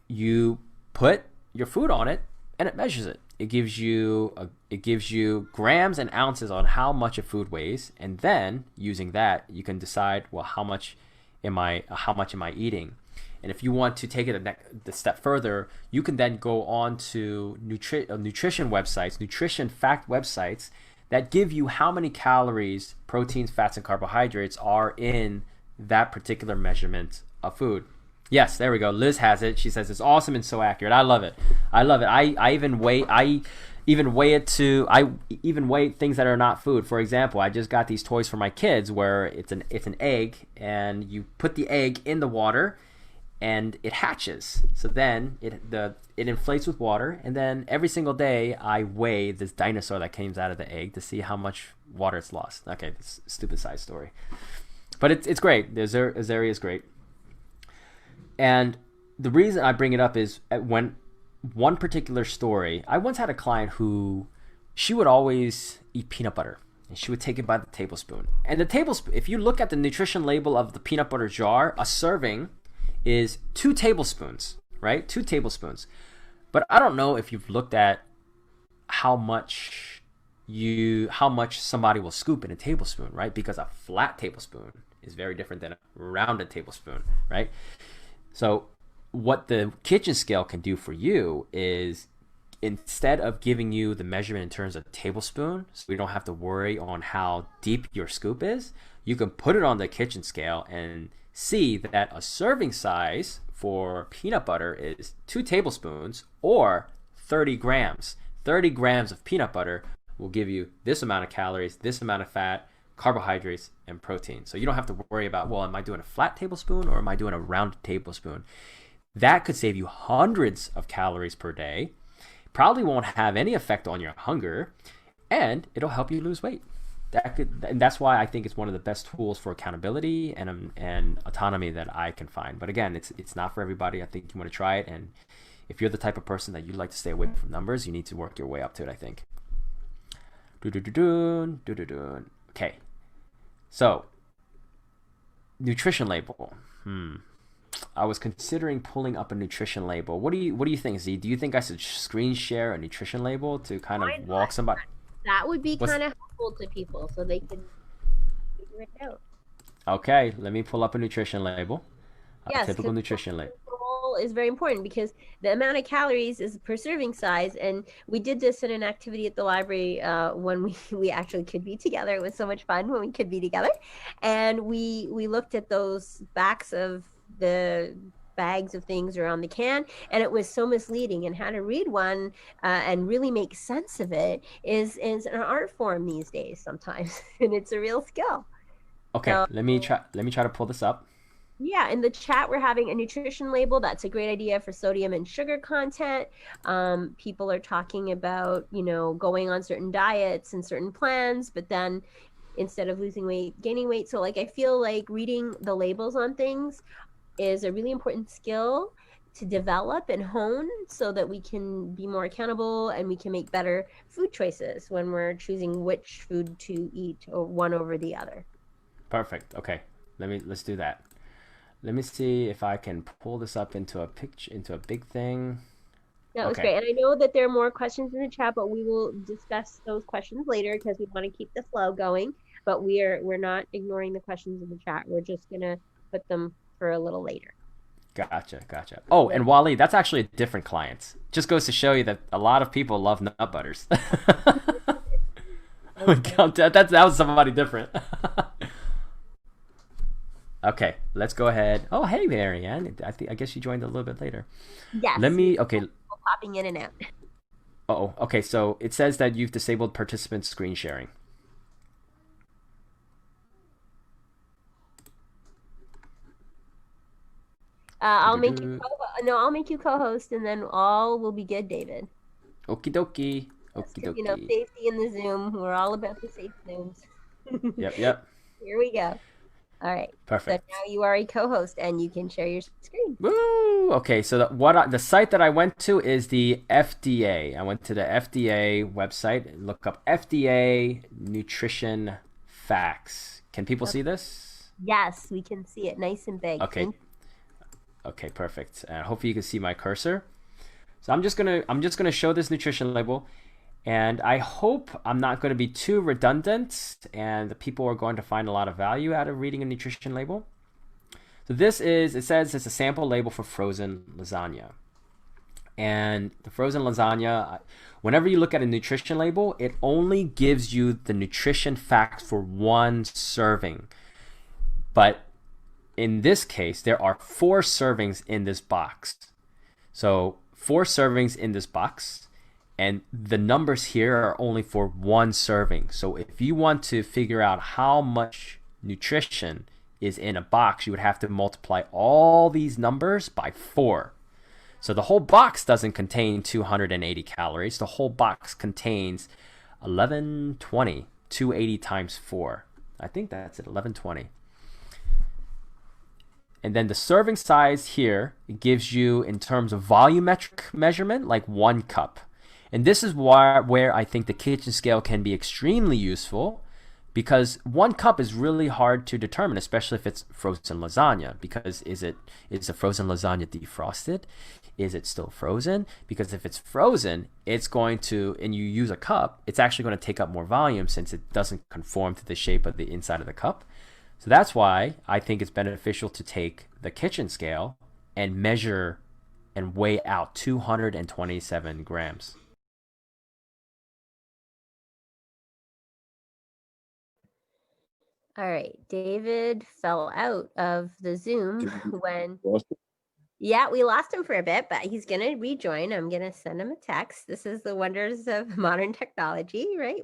you put your food on it and it measures it. It gives you grams and ounces on how much a food weighs, and then using that you can decide, well, how much am I eating? And if you want to take it the step further, you can then go on to nutrition websites, nutrition fact websites that give you how many calories, proteins, fats, and carbohydrates are in that particular measurement of food. Yes, there we go. Liz has it. She says it's awesome and so accurate. I love it. I even weigh things that are not food. For example, I just got these toys for my kids where it's an egg, and you put the egg in the water and it hatches. So then it inflates with water, and then every single day I weigh this dinosaur that comes out of the egg to see how much water it's lost. Okay, this stupid side story, but it's great. Ozeri is great. And the reason I bring it up is when one particular story, I once had a client who, she would always eat peanut butter, and she would take it by the tablespoon. And the tablespoon, if you look at the nutrition label of the peanut butter jar, a serving is 2 tablespoons, right? 2 tablespoons. But I don't know if you've looked at how much somebody will scoop in a tablespoon, right? Because a flat tablespoon is very different than a rounded tablespoon, right? So what the kitchen scale can do for you is, instead of giving you the measurement in terms of tablespoon, so we don't have to worry on how deep your scoop is, you can put it on the kitchen scale and see that a serving size for peanut butter is 2 tablespoons or 30 grams. 30 grams of peanut butter will give you this amount of calories, this amount of fat, carbohydrates, and protein. So you don't have to worry about, well, am I doing a flat tablespoon or am I doing a rounded tablespoon? That could save you hundreds of calories per day, probably won't have any effect on your hunger, and it'll help you lose weight. And that's why I think it's one of the best tools for accountability and autonomy that I can find. But again, it's not for everybody. I think you want to try it, and if you're the type of person that you like to stay away from numbers, you need to work your way up to it, I think. Okay, so nutrition label. I was considering pulling up a nutrition label. What do you think, Z? Do you think I should screen share a nutrition label to kind of walk somebody? That would be kind of helpful to people so they can figure it out. Okay, let me pull up a nutrition label. Yes, a typical nutrition label is very important because the amount of calories is per serving size, and we did this in an activity at the library when we actually could be together. It was so much fun when we could be together, and we looked at those backs of the bags of things around the can, and it was so misleading, and how to read one and really make sense of it is an art form these days sometimes, and it's a real skill. Okay, so, let me try to pull this up. Yeah, in the chat we're having a nutrition label. That's a great idea for sodium and sugar content. People are talking about, going on certain diets and certain plans, but then instead of losing weight, gaining weight. So like I feel like reading the labels on things is a really important skill to develop and hone so that we can be more accountable and we can make better food choices when we're choosing which food to eat or one over the other. Perfect. Okay. Let's do that. Let me see if I can pull this up into a picture, into a big thing. That was Okay. great. And I know that there are more questions in the chat, but we will discuss those questions later because we want to keep the flow going. But we're not ignoring the questions in the chat. We're just gonna put them for a little later. Gotcha. Oh, and Wally, that's actually a different client. Just goes to show you that a lot of people love nut butters. that was somebody different. Okay, let's go ahead. Oh, hey, Marianne. I guess you joined a little bit later. Yes. Okay. Popping in and out. Oh, okay. So it says that you've disabled participant screen sharing. I'll make you co-host, and then all will be good, David. Okie dokie. Safety in the Zoom. We're all about the safe Zooms. Yep. Here we go. All right. Perfect. So now you are a co-host, and you can share your screen. Woo! Okay, so the site that I went to is the FDA. I went to the FDA website and look up FDA nutrition facts. Can people see this? Yes, we can see it nice and big. Okay, perfect. Hopefully you can see my cursor. So I'm just gonna show this nutrition label, and I hope I'm not going to be too redundant, and the people are going to find a lot of value out of reading a nutrition label. So it says it's a sample label for frozen lasagna, and the frozen lasagna. Whenever you look at a nutrition label, it only gives you the nutrition facts for one serving, but in this case, there are 4 servings in this box. So 4 servings in this box, and the numbers here are only for 1 serving. So if you want to figure out how much nutrition is in a box, you would have to multiply all these numbers by 4. So the whole box doesn't contain 280 calories. The whole box contains 1120, 280 times 4. I think that's it, 1120. And then the serving size here, it gives you in terms of volumetric measurement, like 1 cup. And this is where I think the kitchen scale can be extremely useful, because 1 cup is really hard to determine, especially if it's frozen lasagna. Because is the frozen lasagna defrosted? Is it still frozen? Because if it's frozen, it's going to, and you use a cup, it's actually going to take up more volume since it doesn't conform to the shape of the inside of the cup. So that's why I think it's beneficial to take the kitchen scale and measure and weigh out 227 grams. All right. David fell out of the Zoom when... Lost it? Yeah, we lost him for a bit, but he's going to rejoin. I'm going to send him a text. This is the wonders of modern technology, right?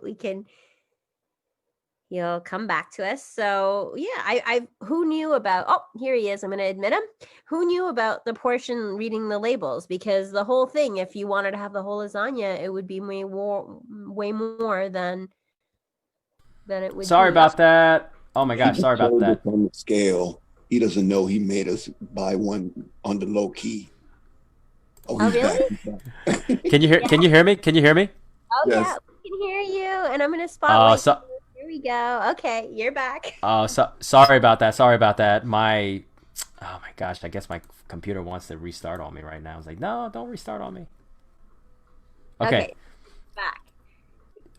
He'll come back to us. So yeah, who knew about, oh, here he is. I'm going to admit him. Who knew about the portion reading the labels? Because the whole thing, if you wanted to have the whole lasagna, it would be way more than it would. Sorry about that. Oh my gosh, sorry about that. On the scale, he doesn't know he made us buy one on the low key. Oh really? Can you hear me? Can you hear me? Oh Yes. yeah, we can hear you. And I'm going to spotlight. Here we go. Okay, you're back. Sorry about that. Oh my gosh, I guess my computer wants to restart on me right now. I was like, no, don't restart on me. Okay. Back.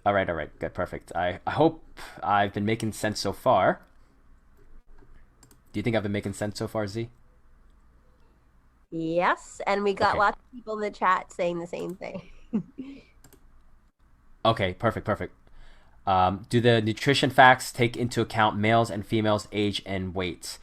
All right. Good, perfect. I hope I've been making sense so far. Do you think I've been making sense so far, Z? Yes, and we got Okay. lots of people in the chat saying the same thing. Okay, perfect. Do the nutrition facts take into account males and females' age and weight?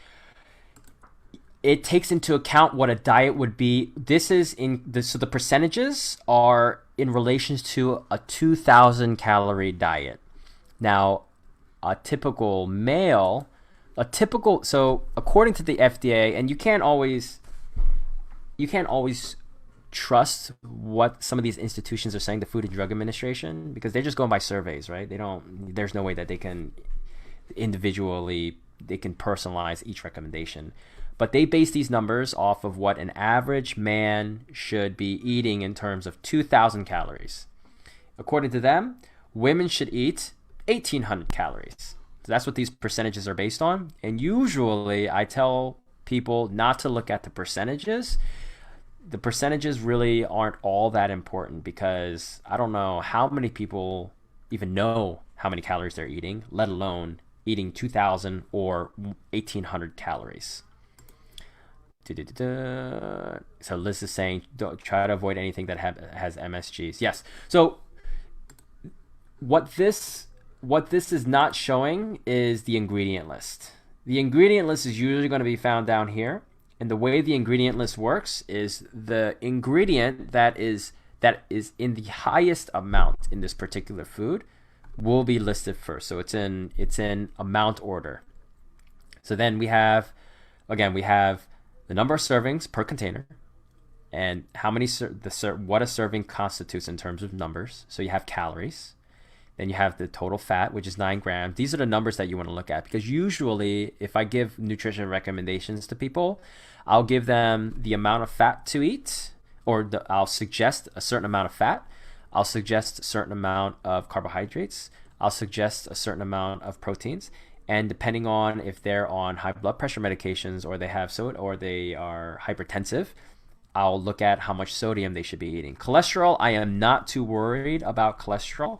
It takes into account what a diet would be. So the percentages are in relation to a 2,000 calorie diet. Now, so according to the FDA, and you can't always trust what some of these institutions are saying, the Food and Drug Administration, because they're just going by surveys, right? There's no way that they can individually, they can personalize each recommendation. But they base these numbers off of what an average man should be eating in terms of 2,000 calories. According to them, women should eat 1,800 calories. So that's what these percentages are based on. And usually I tell people not to look at the percentages. The percentages really aren't all that important, because I don't know how many people even know how many calories they're eating, let alone eating 2,000 or 1,800 calories. So Liz is saying, don't try to avoid anything that has MSGs. Yes. So what this is not showing is the ingredient list. The ingredient list is usually going to be found down here. And the way the ingredient list works is the ingredient that is in the highest amount in this particular food will be listed first. So it's in amount order. So then we have the number of servings per container, and how many what a serving constitutes in terms of numbers. So you have calories. Then you have the total fat, which is 9 grams. These are the numbers that you want to look at, because usually if I give nutrition recommendations to people, I'll give them the amount of fat to eat, or I'll suggest a certain amount of fat. I'll suggest a certain amount of carbohydrates. I'll suggest a certain amount of proteins. And depending on if they're on high blood pressure medications, or they have or they are hypertensive, I'll look at how much sodium they should be eating. Cholesterol, I am not too worried about cholesterol.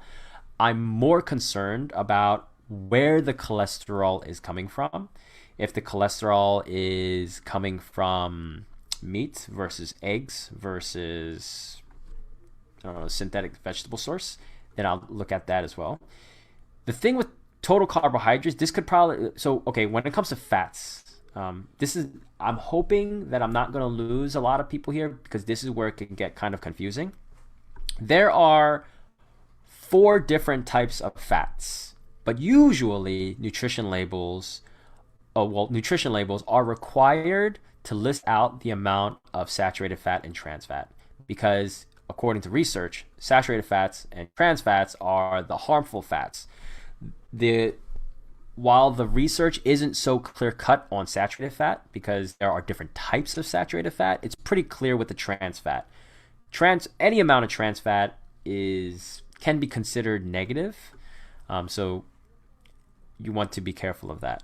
I'm more concerned about where the cholesterol is coming from. If the cholesterol is coming from meat versus eggs versus synthetic vegetable source, then I'll look at that as well. The thing with total carbohydrates, this could probably, when it comes to fats, I'm hoping that I'm not going to lose a lot of people here, because this is where it can get kind of confusing. There are 4 different types of fats, but usually nutrition labels are required to list out the amount of saturated fat and trans fat, because according to research, saturated fats and trans fats are the harmful fats. While the research isn't so clear cut on saturated fat, because there are different types of saturated fat, it's pretty clear with the trans fat. Any amount of trans fat can be considered negative, so you want to be careful of that.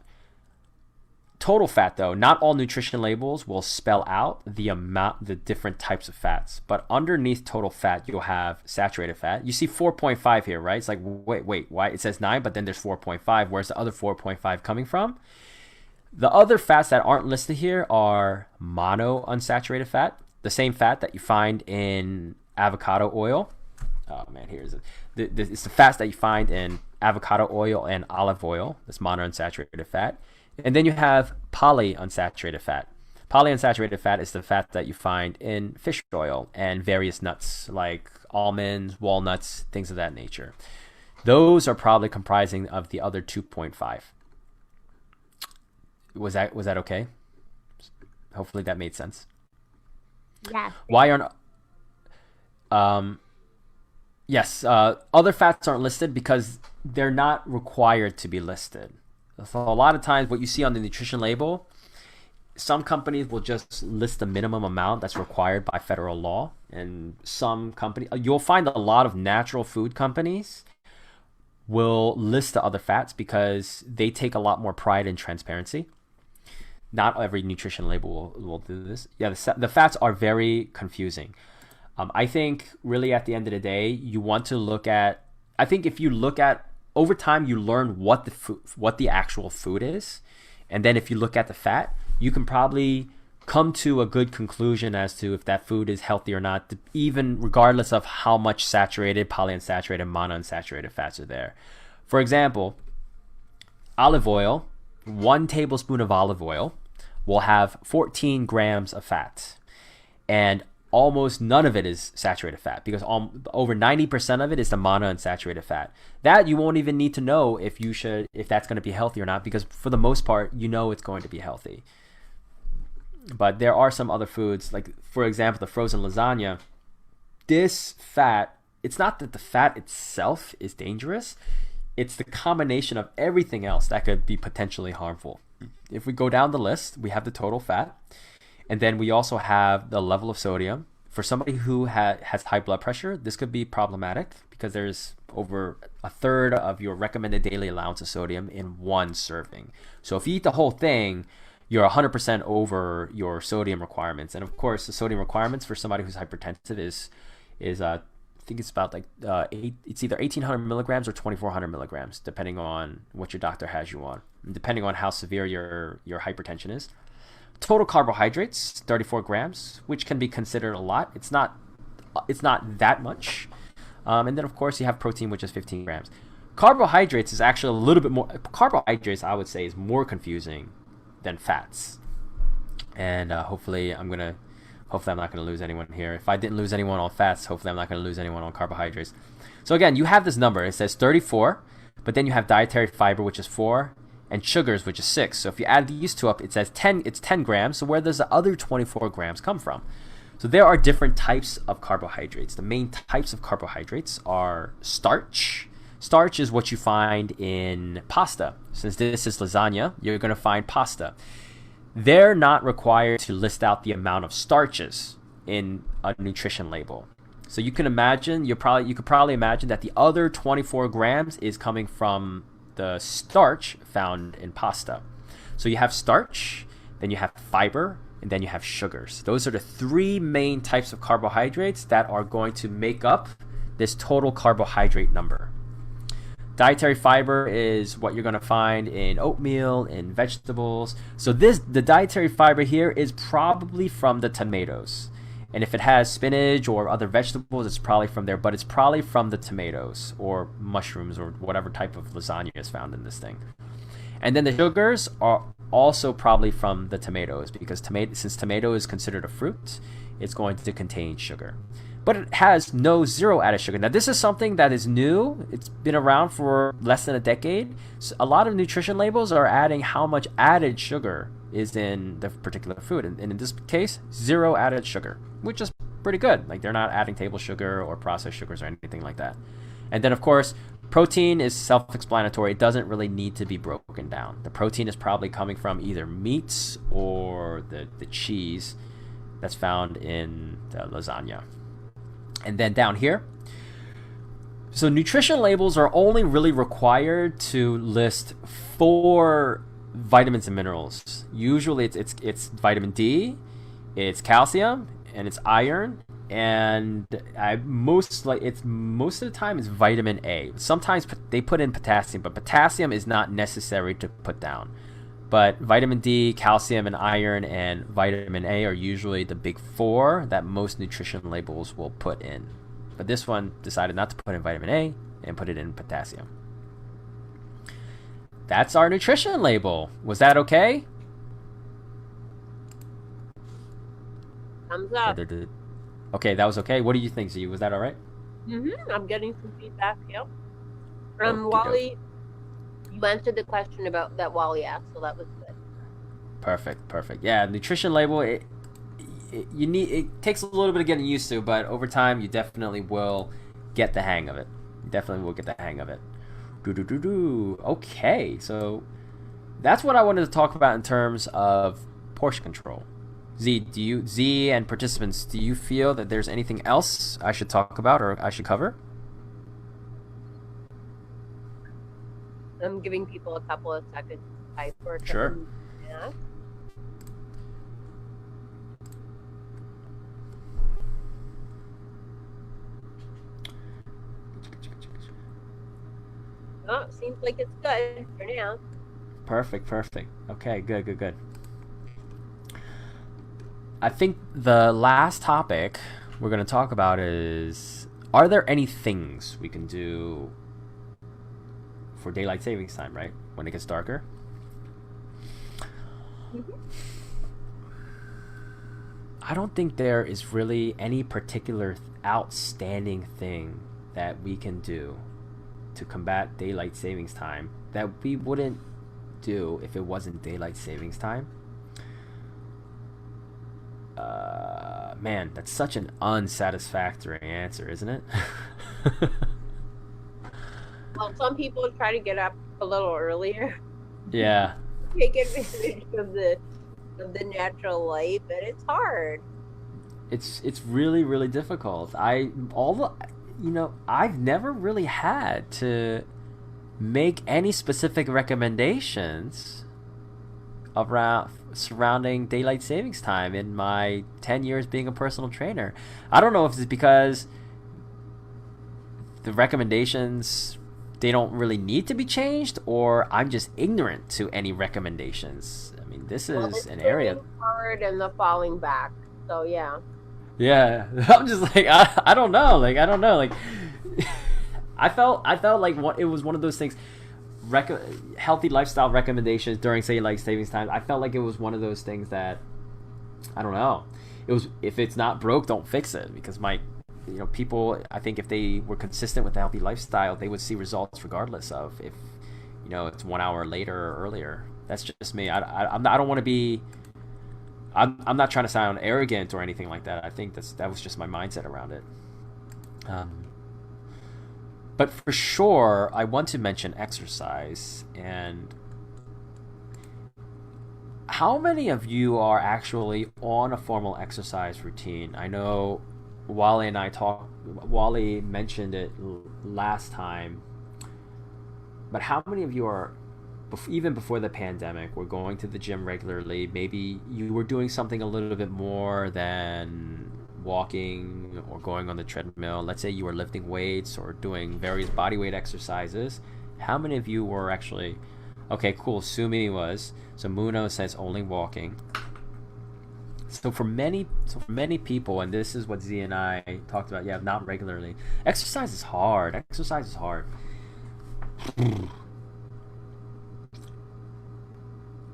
Total fat, though, not all nutrition labels will spell out the different types of fats, but underneath total fat you'll have saturated fat. You see 4.5 here, right? It's like, wait, why? It says 9, but then there's 4.5. Where's the other 4.5 coming from? The other fats that aren't listed here are monounsaturated fat, the same fat that you find in avocado oil. Oh man, here's it. It's the fats that you find in avocado oil and olive oil. That's monounsaturated fat. And then you have polyunsaturated fat. Polyunsaturated fat is the fat that you find in fish oil and various nuts like almonds, walnuts, things of that nature. Those are probably comprising of the other 2.5. Was that okay? Hopefully that made sense. Yeah. Why aren't other fats aren't listed because they're not required to be listed. So a lot of times what you see on the nutrition label, some companies will just list the minimum amount that's required by federal law, and some companies, you'll find a lot of natural food companies will list the other fats because they take a lot more pride in transparency. Not every nutrition label will do this. Yeah, the fats are very confusing. I think really at the end of the day, you want to look at, I think if you look at, over time you learn what the actual food is, and then if you look at the fat, you can probably come to a good conclusion as to if that food is healthy or not, even regardless of how much saturated, polyunsaturated, monounsaturated fats are there. For example, olive oil, 1 tablespoon of olive oil will have 14 grams of fat, and almost none of it is saturated fat, because over 90% of it is the monounsaturated fat. That you won't even need to know if that's going to be healthy or not, because for the most part, you know it's going to be healthy. But there are some other foods, like for example, the frozen lasagna. This fat, it's not that the fat itself is dangerous. it's the combination of everything else that could be potentially harmful. If we go down the list, we have the total fat, and then we also have the level of sodium. For somebody who has high blood pressure, this could be problematic because there's over a third of your recommended daily allowance of sodium in one serving. So if you eat the whole thing, you're 100% over your sodium requirements. And of course, the sodium requirements for somebody who's hypertensive is I think it's about like it's either 1,800 milligrams or 2,400 milligrams, depending on what your doctor has you on, and depending on how severe your hypertension is. Total carbohydrates, 34 grams, which can be considered a lot. It's not that much. And then of course you have protein, which is 15 grams. Carbohydrates is actually a little bit more. Carbohydrates, I would say, is more confusing than fats. And hopefully I'm not gonna lose anyone here. If I didn't lose anyone on fats, hopefully I'm not gonna lose anyone on carbohydrates. So again, you have this number. It says 34, but then you have dietary fiber, which is 4. And sugars, which is 6. So if you add these two up, it says 10. It's 10 grams. So where does the other 24 grams come from? So there are different types of carbohydrates. The main types of carbohydrates are starch. Starch is what you find in pasta. Since this is lasagna, you're going to find pasta. They're not required to list out the amount of starches in a nutrition label. So you can imagine, you could probably imagine that the other 24 grams is coming from the starch found in pasta. So you have starch, then you have fiber, and then you have sugars. Those are the 3 main types of carbohydrates that are going to make up this total carbohydrate number. Dietary fiber is what you're going to find in oatmeal, in vegetables. So the dietary fiber here is probably from the tomatoes. And if it has spinach or other vegetables, it's probably from there, but it's probably from the tomatoes or mushrooms or whatever type of lasagna is found in this thing. And then the sugars are also probably from the tomatoes because since tomato is considered a fruit, it's going to contain sugar. But it has no zero added sugar. Now, this is something that is new. It's been around for less than a decade. So a lot of nutrition labels are adding how much added sugar is in the particular food. And in this case, 0 added sugar, which is pretty good. Like, they're not adding table sugar or processed sugars or anything like that. And then, of course, protein is self-explanatory. It doesn't really need to be broken down. The protein is probably coming from either meats or the cheese that's found in the lasagna. And then down here, so nutrition labels are only really required to list 4 vitamins and minerals. Usually it's vitamin D, it's calcium, and it's iron, and most of the time it's vitamin A. Sometimes they put in potassium, but potassium is not necessary to put down. But vitamin D, calcium, and iron, and vitamin A are usually the big 4 that most nutrition labels will put in. But this one decided not to put in vitamin A and put it in potassium. That's our nutrition label. Was that okay? Thumbs up. Okay, that was okay. What do you think, Z? Was that all right? I'm getting some feedback. Yep. Okay. Wally, you answered the question about that Wally asked, so that was good. Perfect. Yeah, nutrition label. It takes a little bit of getting used to, but over time you definitely will get the hang of it. Okay, so that's what I wanted to talk about in terms of portion control. Z and participants, do you feel that there's anything else I should talk about or I should cover? I'm giving people a couple of seconds to type or Sure. Yeah. Oh, seems like it's good for now. Perfect. Okay, good. I think the last topic we're going to talk about is, are there any things we can do for daylight savings time, right? When it gets darker? I don't think there is really any particular outstanding thing that we can do to combat daylight savings time that we wouldn't do if it wasn't daylight savings time. Man, that's such an unsatisfactory answer, isn't it? Well, some people try to get up a little earlier, Yeah. take advantage of the natural light, but it's hard. It's really really difficult. I've never really had to make any specific recommendations around surrounding daylight savings time in my 10 years being a personal trainer. I don't know if it's because the recommendations, they don't really need to be changed, or I'm just ignorant to any recommendations. I mean, this Well, is it's an the area. leaning forward and the falling back. So yeah. Yeah, I'm just like I don't know, like I don't know, like I felt like it was one of those things. Healthy lifestyle recommendations during, say, like savings time. I felt like it was one of those things that I don't know. It was, if it's not broke, don't fix it, because people, I think if they were consistent with a healthy lifestyle, they would see results regardless of if it's 1 hour later or earlier. That's just me. I don't want to be. I'm not trying to sound arrogant or anything like that. I think that was just my mindset around it. But for sure, I want to mention exercise. And how many of you are actually on a formal exercise routine? I know Wally and I talked. Wally mentioned it last time. But how many of you are, even before the pandemic, were going to the gym regularly? Maybe you were doing something a little bit more than walking or going on the treadmill. Let's say you were lifting weights or doing various body weight exercises. How many of you were actually, okay, cool, Sumi was, so Muno says only walking. So for many people, and this is what Z and I talked about, yeah, not regularly. Exercise is hard.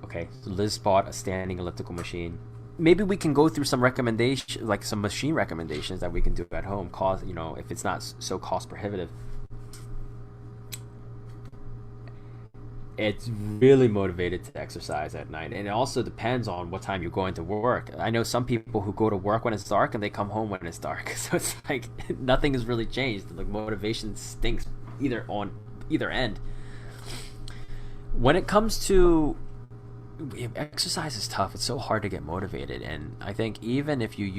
Okay, so Liz bought a standing elliptical machine. Maybe we can go through some recommendations, like some machine recommendations that we can do at home. If it's not so cost prohibitive. It's really motivated to exercise at night, and it also depends on what time you're going to work. I know some people who go to work when it's dark and they come home when it's dark, so it's like nothing has really changed. Like, motivation stinks on either end. When it comes to exercise, is tough. It's so hard to get motivated, and I think even if you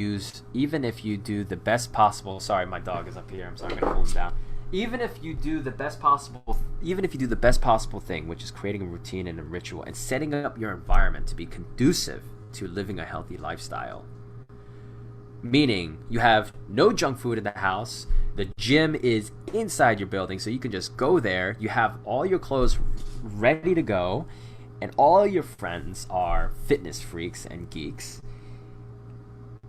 do the best possible. Sorry, my dog is up here. I'm sorry, I'm gonna hold him down. Even if you do the best possible thing, which is creating a routine and a ritual and setting up your environment to be conducive to living a healthy lifestyle, meaning you have no junk food in the house, the gym is inside your building, so you can just go there, you have all your clothes ready to go, and all your friends are fitness freaks and geeks,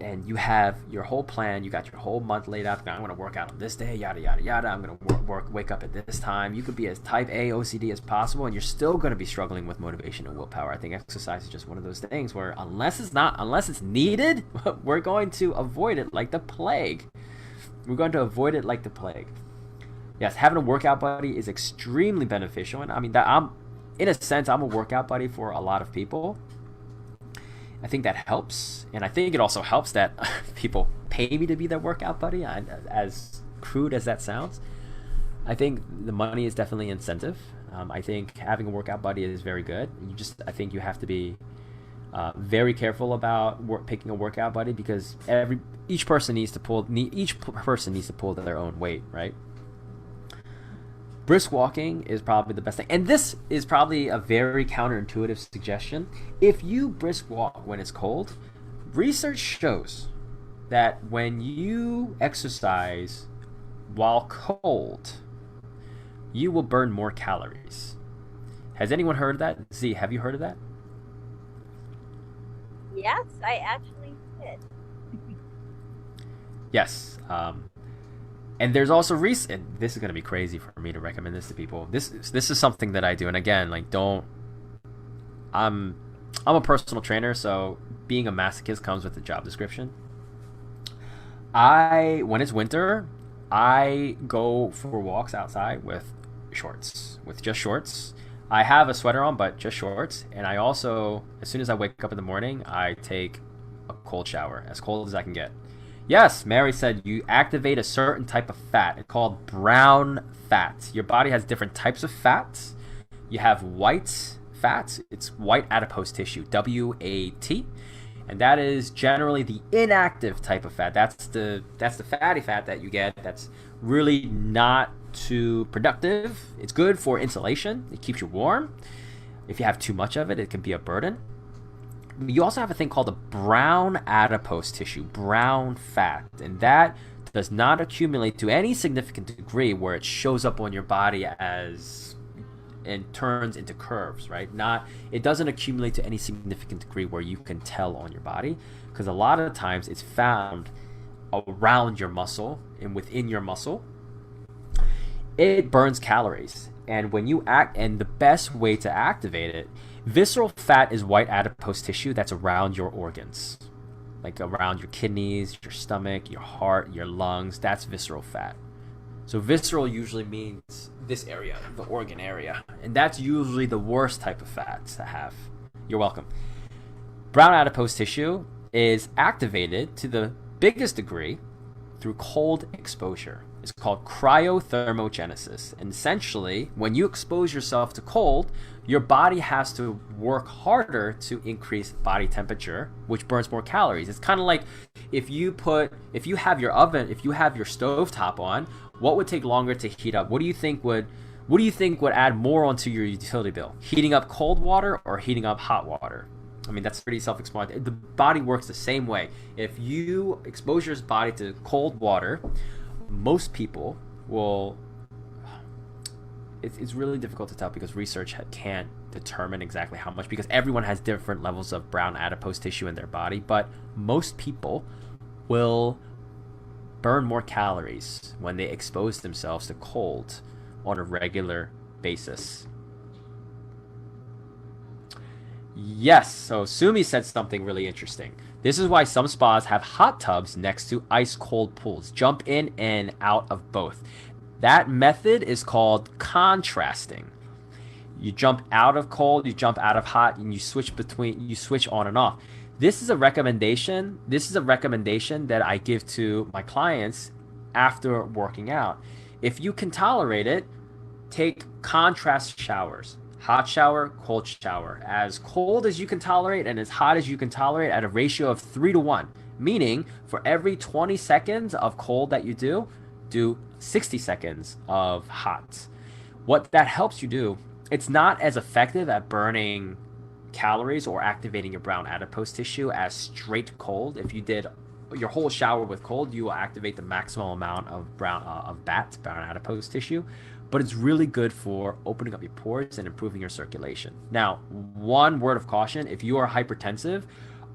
and you have your whole plan, you got your whole month laid out. I'm going to work out on this day, yada yada yada. I'm going to wake up at this time. You could be as type A OCD as possible, and you're still going to be struggling with motivation and willpower. I think exercise is just one of those things where unless it's needed, we're going to avoid it like the plague. Yes, having a workout buddy is extremely beneficial, and I mean that in a sense, I'm a workout buddy for a lot of people. I think that helps, and I think it also helps that people pay me to be their workout buddy, as crude as that sounds. I think the money is definitely incentive. I think having a workout buddy is very good. I think you have to be very careful about picking a workout buddy, because each person needs to pull their own weight, right? Brisk walking is probably the best thing. And this is probably a very counterintuitive suggestion. If you brisk walk when it's cold, research shows that when you exercise while cold, you will burn more calories. Has anyone heard of that? Z, have you heard of that? Yes, I actually did. Yes. And there's also and this is going to be crazy for me to recommend this to people. This is something that I do, and again, like, I'm a personal trainer, so being a masochist comes with the job description. When it's winter, I go for walks outside with just shorts. I have a sweater on, but just shorts. And I also, as soon as I wake up in the morning, I take a cold shower, as cold as I can get. Yes, Mary said you activate a certain type of fat. It's called brown fat. Your body has different types of fats. You have white fats. It's white adipose tissue, WAT. And that is generally the inactive type of fat. That's the fatty fat that you get that's really not too productive. It's good for insulation. It keeps you warm. If you have too much of it, it can be a burden. You also have a thing called the brown adipose tissue, brown fat, and that does not accumulate to any significant degree where it shows up on your body as and turns into curves, right? It doesn't accumulate to any significant degree where you can tell on your body, because a lot of times it's found around your muscle and within your muscle. It burns calories, and when you and the best way to activate it, visceral fat is white adipose tissue that's around your organs, like around your kidneys, your stomach, your heart, your lungs. That's visceral fat. So visceral usually means this area, the organ area, and that's usually the worst type of fat to have. You're welcome. Brown adipose tissue is activated to the biggest degree through cold exposure. It's called cryothermogenesis. And essentially, when you expose yourself to cold, your body has to work harder to increase body temperature, which burns more calories. It's kind of like if you have your oven, if you have your stove top on, what would take longer to heat up? What do you think would add more onto your utility bill? Heating up cold water or heating up hot water? I mean, that's pretty self-explanatory. The body works the same way. If you expose your body to cold water, most people will. It's really difficult to tell because research can't determine exactly how much, because everyone has different levels of brown adipose tissue in their body, but most people will burn more calories when they expose themselves to cold on a regular basis. Yes, so Sumi said something really interesting. This is why some spas have hot tubs next to ice cold pools. Jump in and out of both. That method is called contrasting. You jump out of cold, you jump out of hot, and you switch on and off. This is a recommendation that I give to my clients after working out. If you can tolerate it, take contrast showers. Hot shower, cold shower. As cold as you can tolerate and as hot as you can tolerate at a ratio of 3-to-1. Meaning, for every 20 seconds of cold that you do 60 seconds of hot. What that helps you do, it's not as effective at burning calories or activating your brown adipose tissue as straight cold. If you did your whole shower with cold, you will activate the maximum amount of brown adipose tissue. But it's really good for opening up your pores and improving your circulation. Now, one word of caution: if you are hypertensive,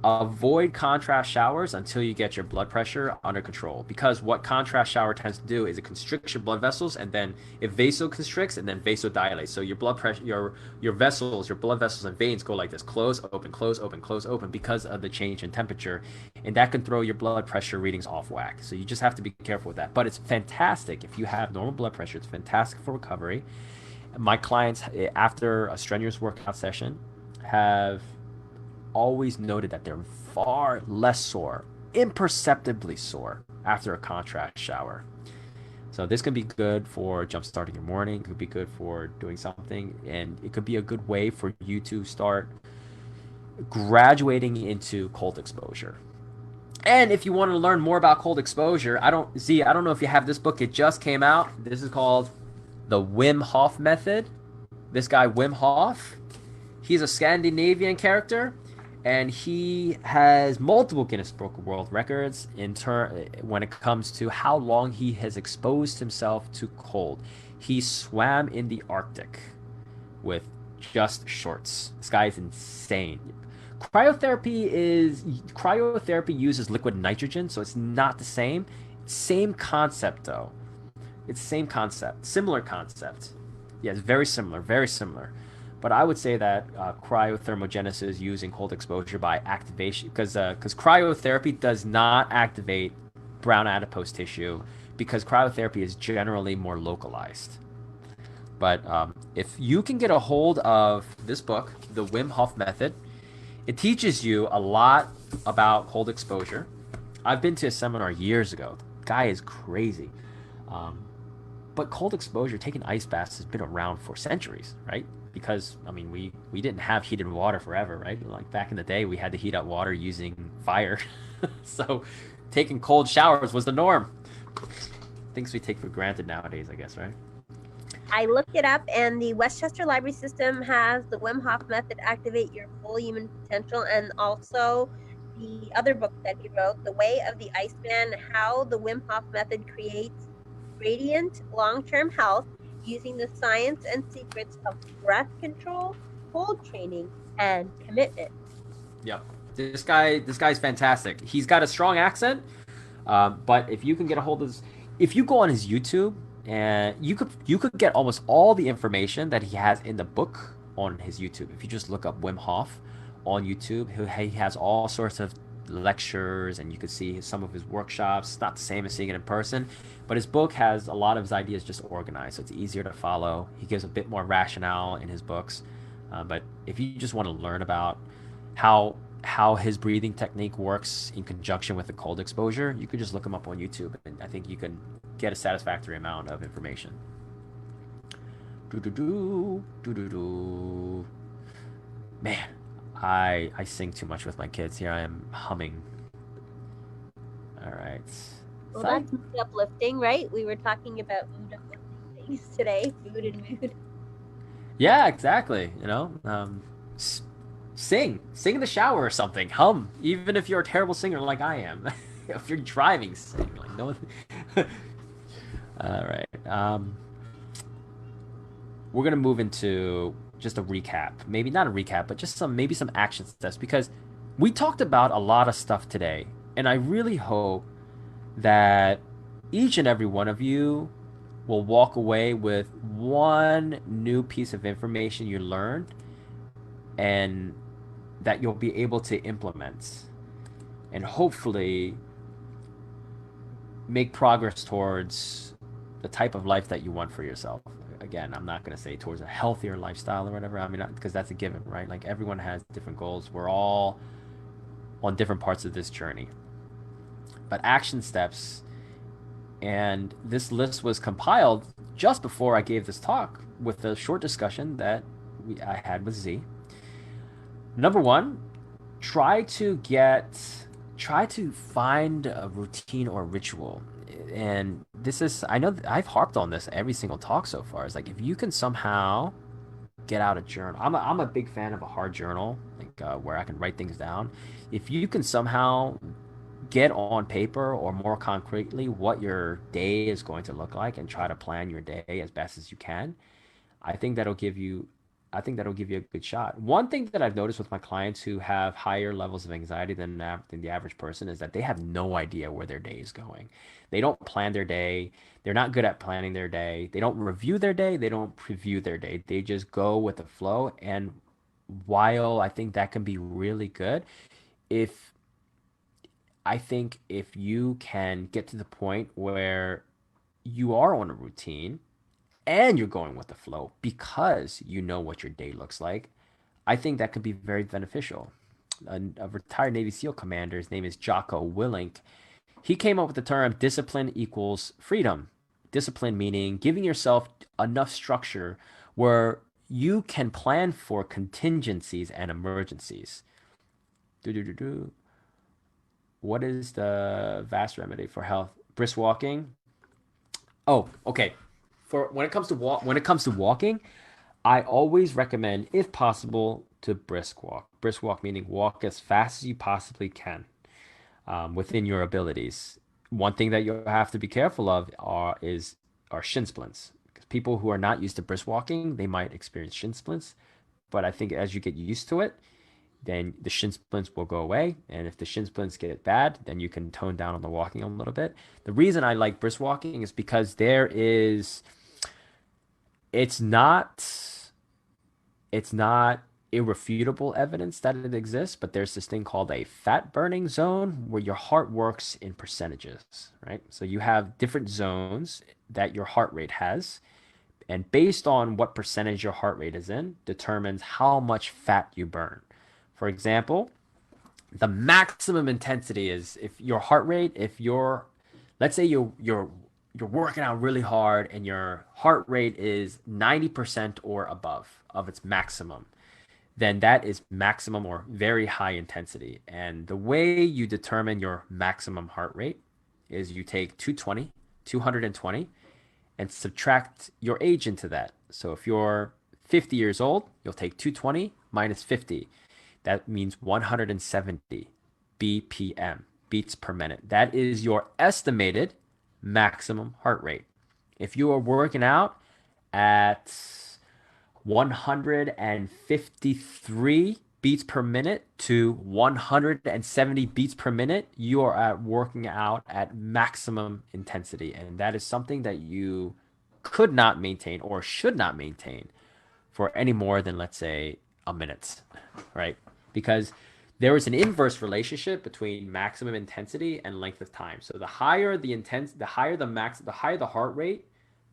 avoid contrast showers until you get your blood pressure under control, because what contrast shower tends to do is it constricts your blood vessels, and then it vasoconstricts and then vasodilates. So your blood pressure, your blood vessels and veins go like this: close, open, close, open, close, open, because of the change in temperature, and that can throw your blood pressure readings off whack. So you just have to be careful with that. But it's fantastic if you have normal blood pressure. It's fantastic for recovery. My clients, after a strenuous workout session, have always noted that they're far less sore, imperceptibly sore, after a contrast shower. So this can be good for jump-starting your morning. It could be good for doing something, and it could be a good way for you to start graduating into cold exposure. And if you want to learn more about cold exposure, I don't know if you have this book. It just came out. This is called The Wim Hof Method. This guy, Wim Hof, he's a Scandinavian character, and he has multiple Guinness Book of World Records when it comes to how long he has exposed himself to cold. He swam in the Arctic with just shorts. This guy is insane. Cryotherapy uses liquid nitrogen, so it's not the same. Same concept though. It's same concept, similar concept. Yes, very similar, very similar. But I would say that cryothermogenesis using cold exposure by activation, because cryotherapy does not activate brown adipose tissue, because cryotherapy is generally more localized. But if you can get a hold of this book, The Wim Hof Method, it teaches you a lot about cold exposure. I've been to a seminar years ago. The guy is crazy. Um, but cold exposure, taking ice baths, has been around for centuries, right? Because I mean, we didn't have heated water forever, right? Like back in the day, we had to heat up water using fire. So taking cold showers was the norm. Things we take for granted nowadays, I guess, right? I looked it up, and the Westchester Library System has the Wim Hof Method, Activate Your Full Human Potential, and also the other book that he wrote, The Way of the Iceman, How the Wim Hof Method Creates Radiant Long-Term Health Using the Science and Secrets of Breath Control, Cold Training, and Commitment. Yep. This guy's fantastic. He's got a strong accent, but if you can get a hold of this, if you go on his YouTube, and you could get almost all the information that he has in the book on his YouTube. If you just look up Wim Hof on YouTube, he has all sorts of lectures, and you could see some of his workshops. It's not the same as seeing it in person, but his book has a lot of his ideas just organized, so it's easier to follow. He gives a bit more rationale in his books, but if you just want to learn about how his breathing technique works in conjunction with the cold exposure, you could just look him up on YouTube, and I think you can get a satisfactory amount of information. Man, I sing too much with my kids. Here I am humming. All right. Well, that's mood uplifting, right? We were talking about mood uplifting things today, food and mood. Yeah, exactly. You know, sing in the shower or something. Hum, even if you're a terrible singer like I am. If you're driving, sing. Like no. All right. We're gonna move into just a recap. Maybe not a recap, but just maybe some action steps, because we talked about a lot of stuff today, and I really hope that each and every one of you will walk away with one new piece of information you learned, and that you'll be able to implement, and hopefully make progress towards the type of life that you want for yourself. Again, I'm not going to say towards a healthier lifestyle or whatever. I mean, because that's a given, right? Like everyone has different goals. We're all on different parts of this journey. But action steps, and this list was compiled just before I gave this talk with a short discussion that I had with Z. Number one, try to find a routine or ritual. And this is, I know I've harped on this every single talk so far. It's like, if you can somehow get out a journal. I'm a big fan of a hard journal, like where I can write things down. If you can somehow get on paper, or more concretely, what your day is going to look like, and try to plan your day as best as you can, I think that'll give you a good shot. One thing that I've noticed with my clients who have higher levels of anxiety than the average person is that they have no idea where their day is going. They don't plan their day. They're not good at planning their day. They don't review their day. They don't preview their day. They just go with the flow. And while I think that can be really good, if you can get to the point where you are on a routine and you're going with the flow because you know what your day looks like, I think that could be very beneficial. A retired Navy SEAL commander, his name is Jocko Willink, he came up with the term discipline equals freedom. Discipline meaning giving yourself enough structure where you can plan for contingencies and emergencies. What is the vast remedy for health? Brisk walking. Oh, okay. When it comes to walking, I always recommend, if possible, to brisk walk. Brisk walk meaning walk as fast as you possibly can, within your abilities. One thing that you have to be careful of are shin splints. Because people who are not used to brisk walking, they might experience shin splints. But I think as you get used to it, then the shin splints will go away. And if the shin splints get bad, then you can tone down on the walking a little bit. The reason I like brisk walking is because it's not irrefutable evidence that it exists, but there's this thing called a fat burning zone where your heart works in percentages, right? So you have different zones that your heart rate has, and based on what percentage your heart rate is in determines how much fat you burn. For example, The maximum intensity is if your heart rate, if you're, let's say you're working out really hard and your heart rate is 90% or above of its maximum, then that is maximum or very high intensity. And the way you determine your maximum heart rate is you take 220, and subtract your age into that. So if you're 50 years old, you'll take 220 minus 50. That means 170 BPM, beats per minute. That is your estimated maximum heart rate. If you are working out at 153 beats per minute to 170 beats per minute, you are working out at maximum intensity. And that is something that you could not maintain or should not maintain for any more than, let's say, a minute, right? Because there is an inverse relationship between maximum intensity and length of time. So the higher the heart rate,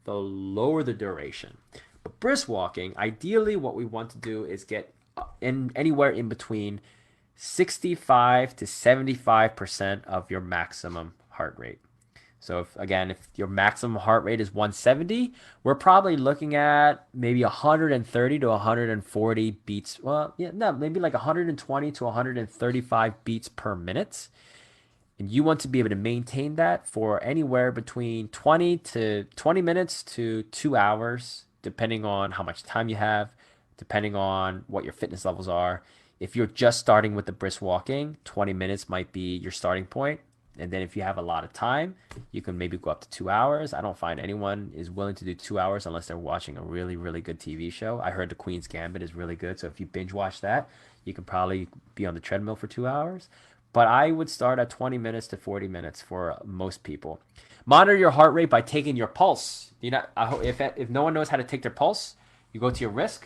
the lower the duration. But brisk walking, ideally what we want to do is get in anywhere in between 65 to 75% of your maximum heart rate. So if your maximum heart rate is 170, we're probably looking at maybe 130 to 140 beats. Well, yeah, no, maybe like 120 to 135 beats per minute. And you want to be able to maintain that for anywhere between 20 minutes to 2 hours, depending on how much time you have, depending on what your fitness levels are. If you're just starting with the brisk walking, 20 minutes might be your starting point. And then if you have a lot of time, you can maybe go up to 2 hours. I don't find anyone is willing to do 2 hours unless they're watching a really, really good TV show. I heard The Queen's Gambit is really good. So if you binge watch that, you can probably be on the treadmill for 2 hours. But I would start at 20 minutes to 40 minutes for most people. Monitor your heart rate by taking your pulse. If no one knows how to take their pulse, you go to your wrist.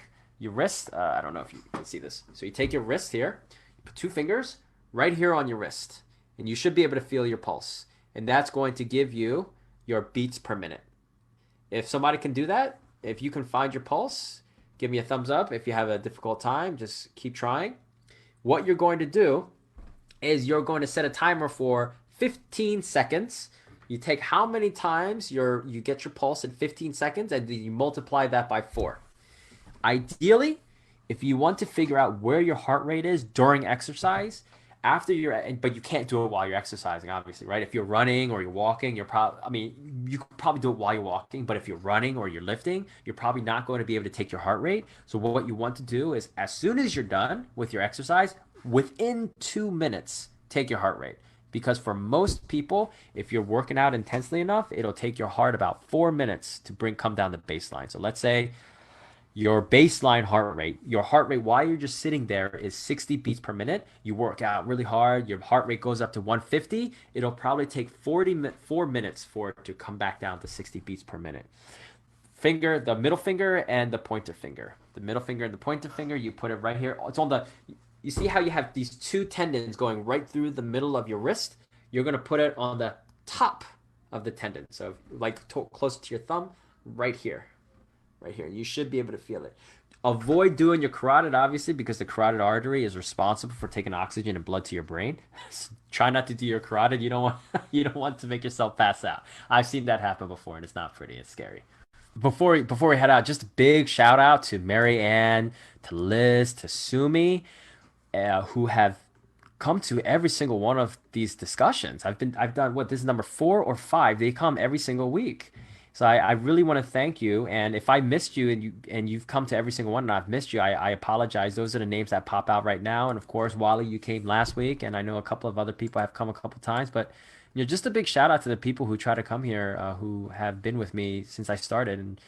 I don't know if you can see this. So you take your wrist here, you put 2 fingers right here on your wrist, and you should be able to feel your pulse. And that's going to give you your beats per minute. If somebody can do that, if you can find your pulse, give me a thumbs up. If you have a difficult time, just keep trying. What you're going to do is you're going to set a timer for 15 seconds. You take how many times you get your pulse in 15 seconds, and then you multiply that by 4. Ideally, if you want to figure out where your heart rate is during exercise, but you can't do it while you're exercising, obviously, right? If you're running or you're walking, you could probably do it while you're walking, but if you're running or you're lifting, you're probably not going to be able to take your heart rate. So what you want to do is, as soon as you're done with your exercise, within 2 minutes, take your heart rate. Because for most people, if you're working out intensely enough, it'll take your heart about 4 minutes to come down the baseline. So let's say your baseline heart rate while you're just sitting there is 60 beats per minute. You work out really hard, your heart rate goes up to 150. It'll probably take 4 minutes for it to come back down to 60 beats per minute. The middle finger and the pointer finger. The middle finger and the pointer finger, you put it right here. You see how you have these 2 tendons going right through the middle of your wrist? You're going to put it on the top of the tendon. So close to your thumb, right here. Right here. You should be able to feel it. Avoid doing your carotid, obviously, because the carotid artery is responsible for taking oxygen and blood to your brain. Try not to do your carotid. You don't want to make yourself pass out. I've seen that happen before, and it's not pretty. It's scary. Before we head out, just a big shout out to Mary Ann, to Liz, to Sumi, who have come to every single one of these discussions. I've done this is number 4 or 5. They come every single week. So I really want to thank you. And if I missed you and you've come to every single one and I've missed you, I apologize. Those are the names that pop out right now. And of course, Wally, you came last week, and I know a couple of other people have come a couple times. But just a big shout out to the people who try to come here, who have been with me since I started. And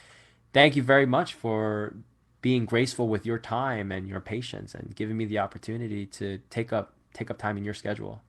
thank you very much for being graceful with your time and your patience and giving me the opportunity to take up time in your schedule.